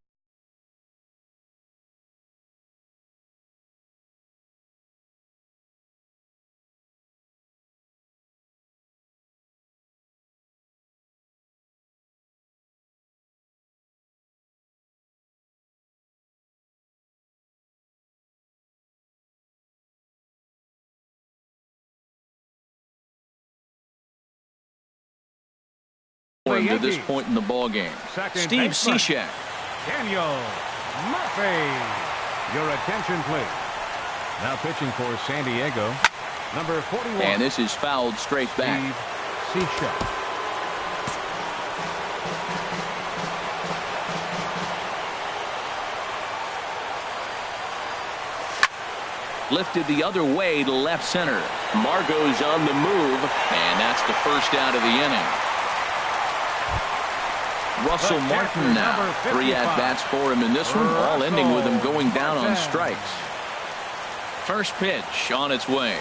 To this point in the ball game. Steve Cishek. Daniel Murphy. Your attention, please. Now pitching for San Diego, number 41. And this is fouled straight back. Steve Cishek. Lifted the other way to left center. Margot's on the move, and that's the first out of the inning. Russell Martin now. 3 at-bats for him in this one, all ending with him going down on strikes. First pitch on its way.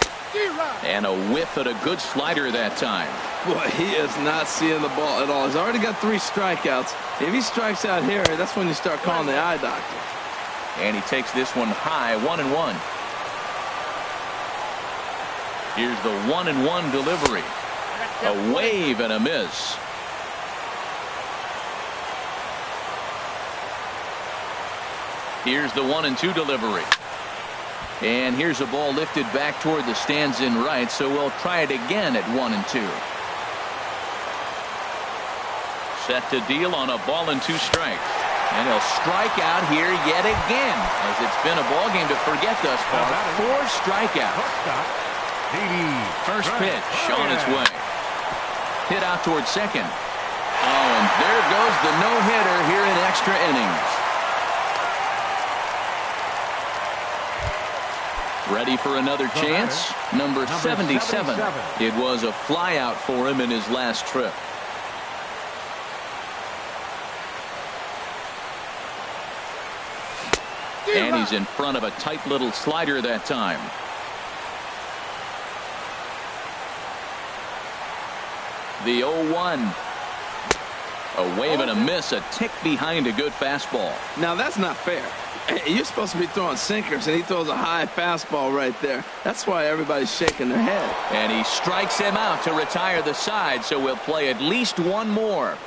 And a whiff at a good slider that time. Boy, he is not seeing the ball at all. He's already got 3 strikeouts. If he strikes out here, that's when you start calling the eye doctor. And he takes this one high, 1-1. Here's the 1-1 delivery. A wave and a miss. Here's the 1-2 delivery. And here's a ball lifted back toward the stands in right, so we'll try it again at 1-2. Set to deal on a ball and 2 strikes. And he'll strike out here yet again, as it's been a ball game to forget thus far. 4 strikeouts. First pitch on its way. Hit out towards second. Oh, and there goes the no-hitter here in extra innings. Ready for another chance? Number 77. It was a flyout for him in his last trip. And he's in front of a tight little slider that time. The 0-1. A wave and a miss, a tick behind a good fastball. Now that's not fair. You're supposed to be throwing sinkers, and he throws a high fastball right there. That's why everybody's shaking their head. And he strikes him out to retire the side, so we'll play at least one more.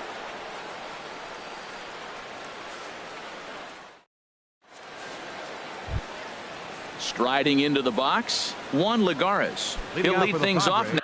Striding into the box, Juan Lagares. He'll lead things off now.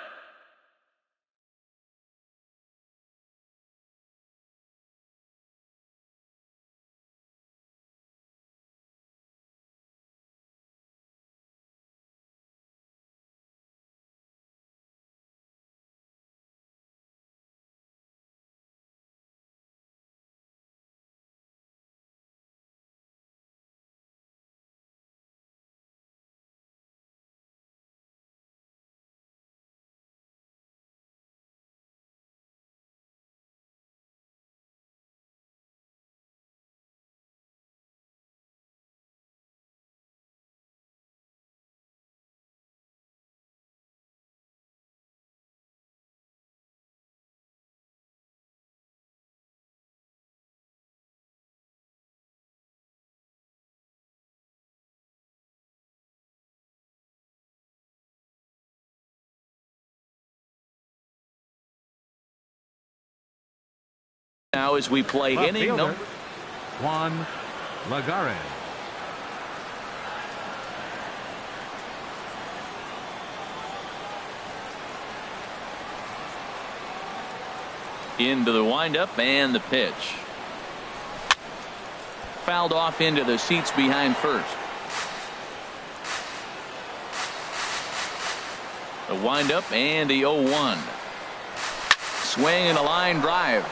Now as we play inning number Juan Lagares. into the windup and the pitch. Fouled off into the seats behind first. The windup and the 0-1. Swing and a line drive,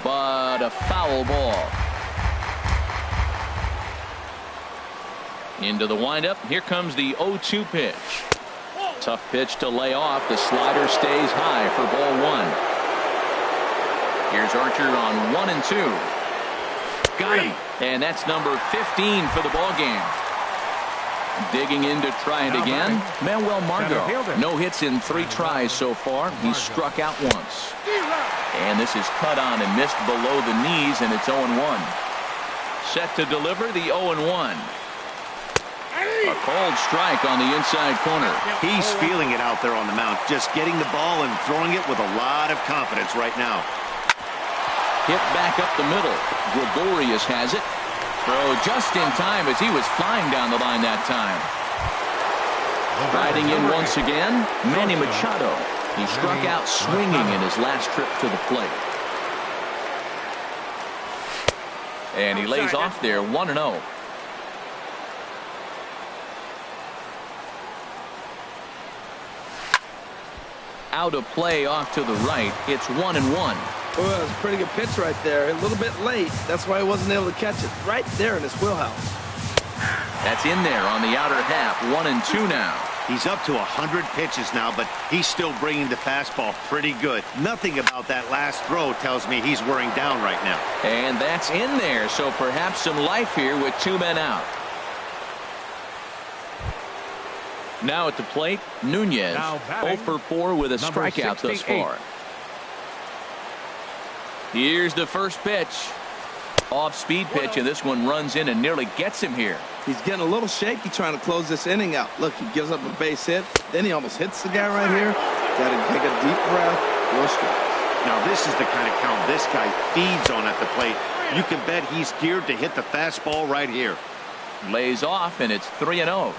but a foul ball. Into the windup. Here comes the 0-2 pitch. Tough pitch to lay off. The slider stays high for ball one. Here's Archer on 1 and 2. Got him. And that's number 15 for the ball game. Digging in to try it again. Manuel Margot. No hits in 3 tries so far. He's struck out once. And this is cut on and missed below the knees, and it's 0-1. Set to deliver the 0-1. A cold strike on the inside corner. He's feeling it out there on the mound. Just getting the ball and throwing it with a lot of confidence right now. Hit back up the middle. Gregorius has it. Throw just in time as he was flying down the line that time. Riding in once again, Manny Machado. He struck out swinging in his last trip to the plate. And he lays off there 1-0. Out of play off to the right. It's 1-1. Oh, that was a pretty good pitch right there. A little bit late. That's why he wasn't able to catch it. Right there in his wheelhouse. That's in there on the outer half. 1-2 now. He's up to 100 pitches now, but he's still bringing the fastball pretty good. Nothing about that last throw tells me he's wearing down right now. And that's in there, so perhaps some life here with 2 men out. Now at the plate, Nunez. 0 for 4 with a strikeout thus far. Here's the first pitch. Off-speed pitch, and this one runs in and nearly gets him here. He's getting a little shaky trying to close this inning out. Look, he gives up a base hit. Then he almost hits the guy right here. Got to take a deep breath. 4 strikes. Now, this is the kind of count this guy feeds on at the plate. You can bet he's geared to hit the fastball right here. Lays off, and it's 3-0.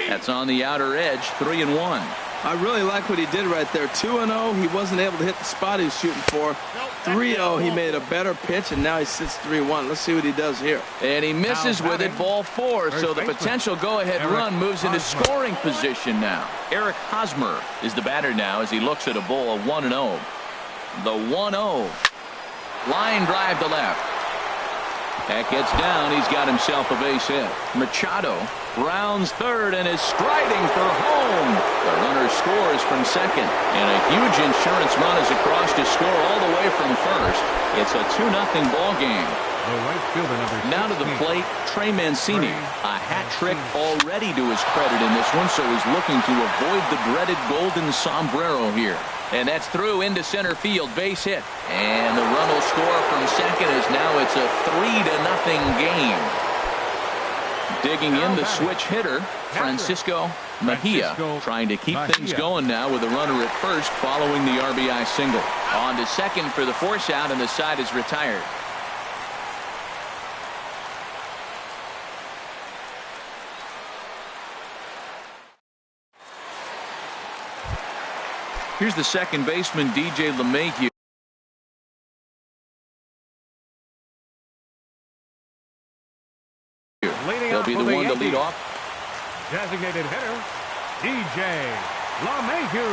That's on the outer edge, 3-1. I really like what he did right there. 2-0, he wasn't able to hit the spot he was shooting for. 3-0, he made a better pitch, and now he sits 3-1. Let's see what he does here. And he misses with it, ball 4. So the potential go-ahead run moves into scoring position now. Eric Hosmer is the batter now as he looks at a ball 1-0. The 1-0. Line drive to left. That gets down. He's got himself a base hit. Machado rounds third and is striding for home. The runner scores from second. And a huge insurance run is across to score all the way from first. It's a 2-0 ball game. Now to the plate, Trey Mancini. A hat trick already to his credit in this one, so he's looking to avoid the dreaded golden sombrero here. And that's through into center field, base hit. And the run will score from second as now it's a 3-0 game. Digging in the switch hitter, Francisco Mejia, trying to keep things going now with a runner at first following the RBI single. On to second for the force out, and the side is retired. Here's the second baseman, DJ LeMahieu. He'll be the one to lead off. Designated hitter, DJ LeMahieu.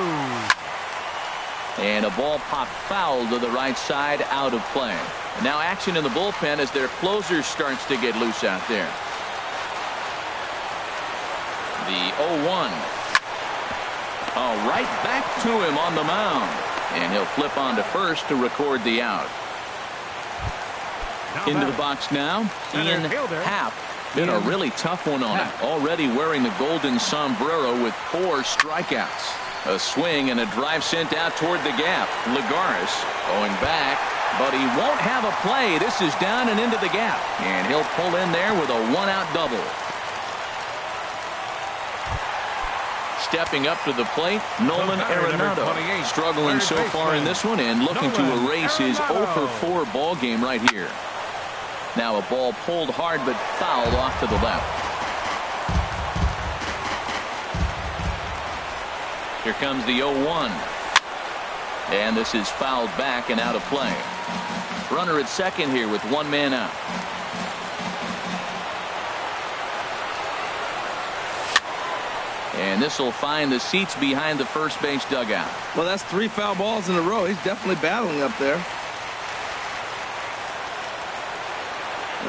And a ball popped foul to the right side, out of play. And now action in the bullpen as their closer starts to get loose out there. The 0-1. Oh, right back to him on the mound. And he'll flip on to first to record the out. Into the box now, Ian Happ. Been a really tough one on him. Already wearing the golden sombrero with 4 strikeouts. A swing and a drive sent out toward the gap. Lagares going back, but he won't have a play. This is down and into the gap. And he'll pull in there with a 1-out double. Stepping up to the plate, Nolan Arenado. Struggling so far in this one and looking to erase his 0-for-4 ball game right here. Now a ball pulled hard but fouled off to the left. Here comes the 0-1. And this is fouled back and out of play. Runner at second here with 1 man out. And this will find the seats behind the first base dugout. Well, that's 3 foul balls in a row. He's definitely battling up there.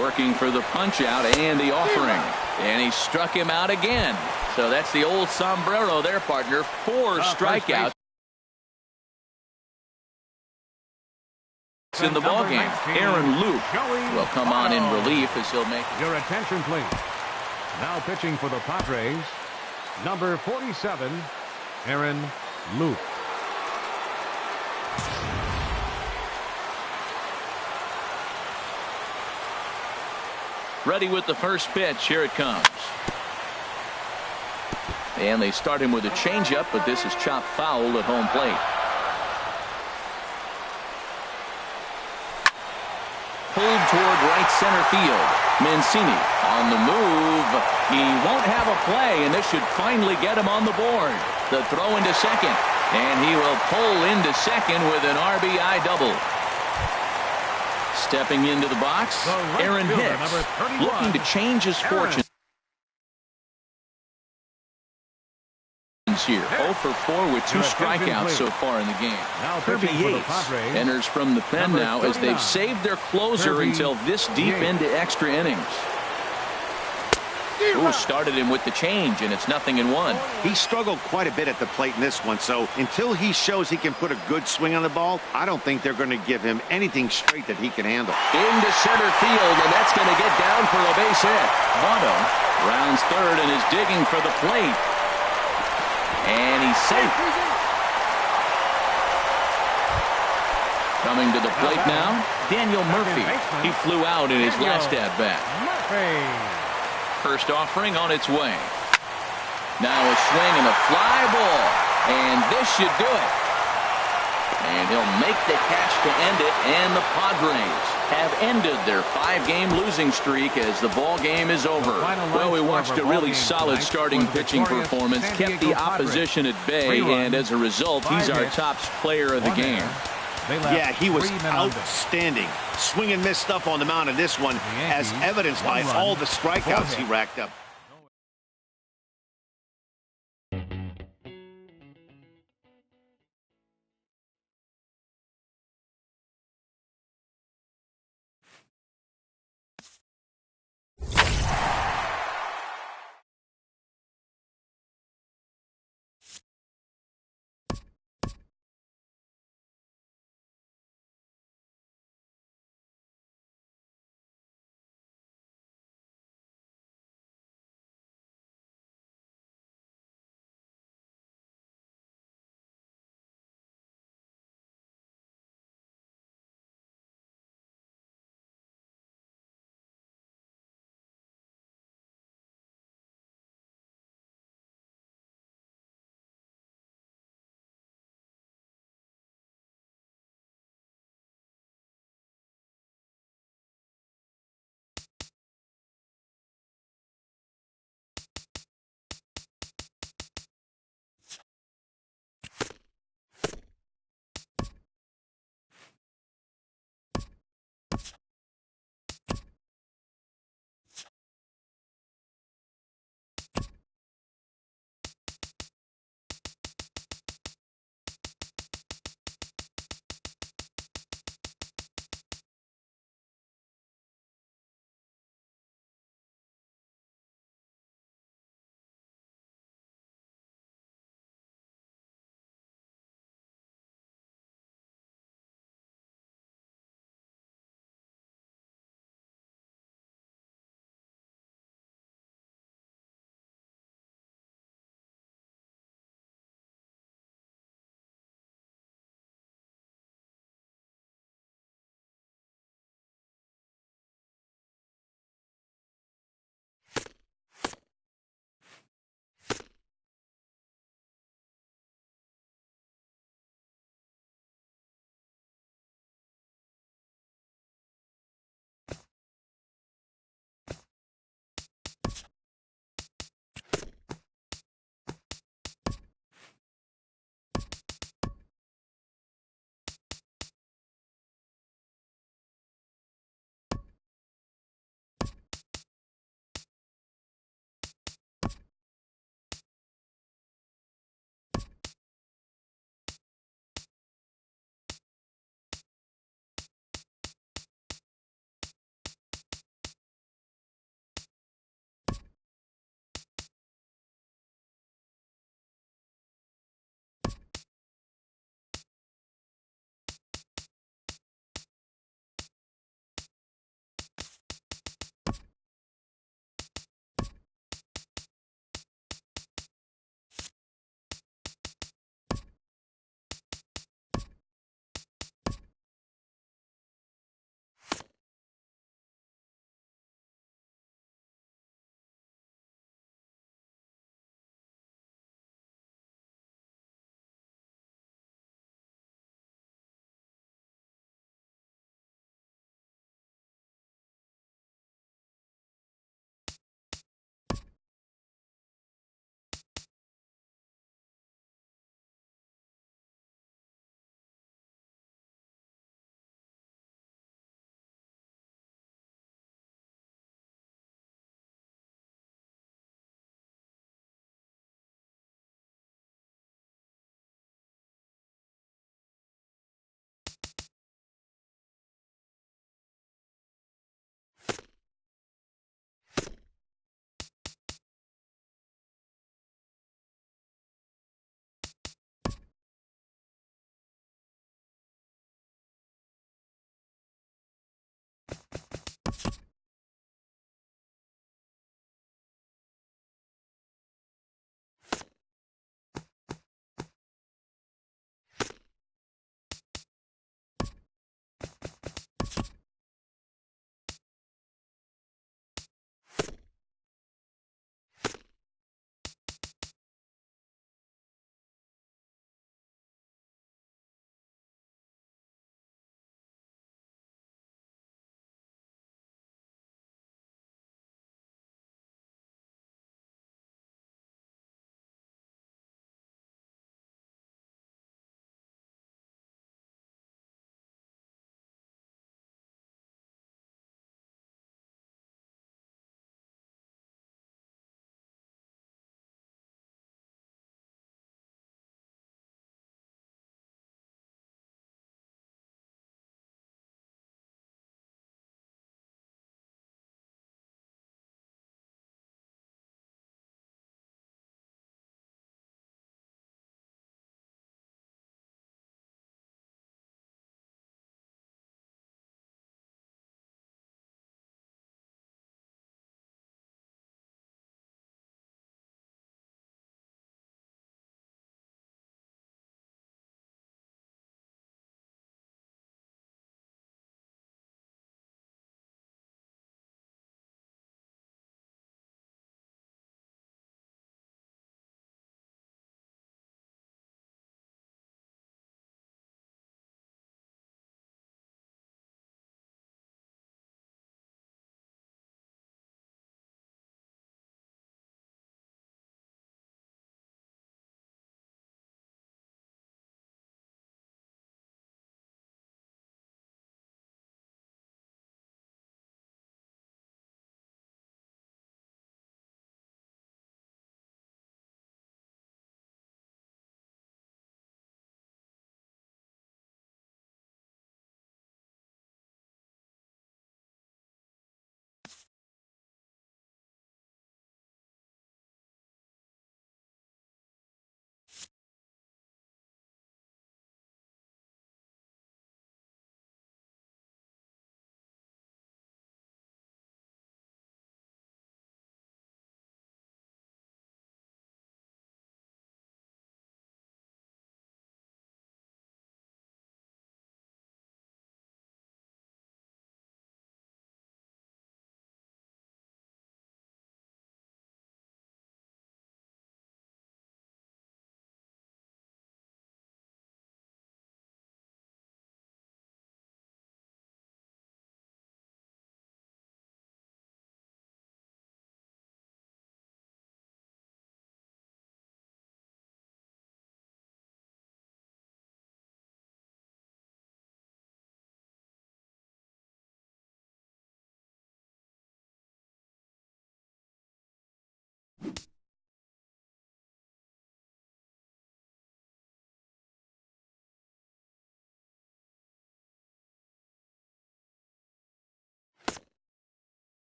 Working for the punch out and the offering. And he struck him out again. So that's the old sombrero there, partner. 4 strikeouts in the ballgame. Aaron Luke will come on in relief as he'll make. Your attention, please. Now pitching for the Padres, number 47, Aaron Luke. Ready with the first pitch. Here it comes. And they start him with a changeup, but this is chopped foul at home plate. Pulled toward right center field. Mancini on the move. He won't have a play, and this should finally get him on the board. The throw into second, and he will pull into second with an RBI double. Stepping into the box, Aaron Hicks, looking to change his fortunes here. 0-for-4 with 2 strikeouts so far in the game. Kirby Yates enters from the pen now as they've saved their closer until this deep into extra innings. Ooh, started him with the change, and it's 0-1. He struggled quite a bit at the plate in this one, so until he shows he can put a good swing on the ball, I don't think they're going to give him anything straight that he can handle. Into center field, and that's going to get down for a base hit. Votto rounds third and is digging for the plate. And he's safe. Coming to the plate now, Daniel Murphy. He flew out in his last at-bat. First offering on its way. Now a swing and a fly ball. And this should do it. And and he'll make the catch to end it, and the Padres have ended their 5-game losing streak as the ball game is over. Well, we watched a really solid starting pitching performance, kept the opposition at bay, and as a result, he's our top player of the game. Yeah, he was outstanding. Swing and miss stuff on the mound in this one, as evidenced by all the strikeouts he racked up.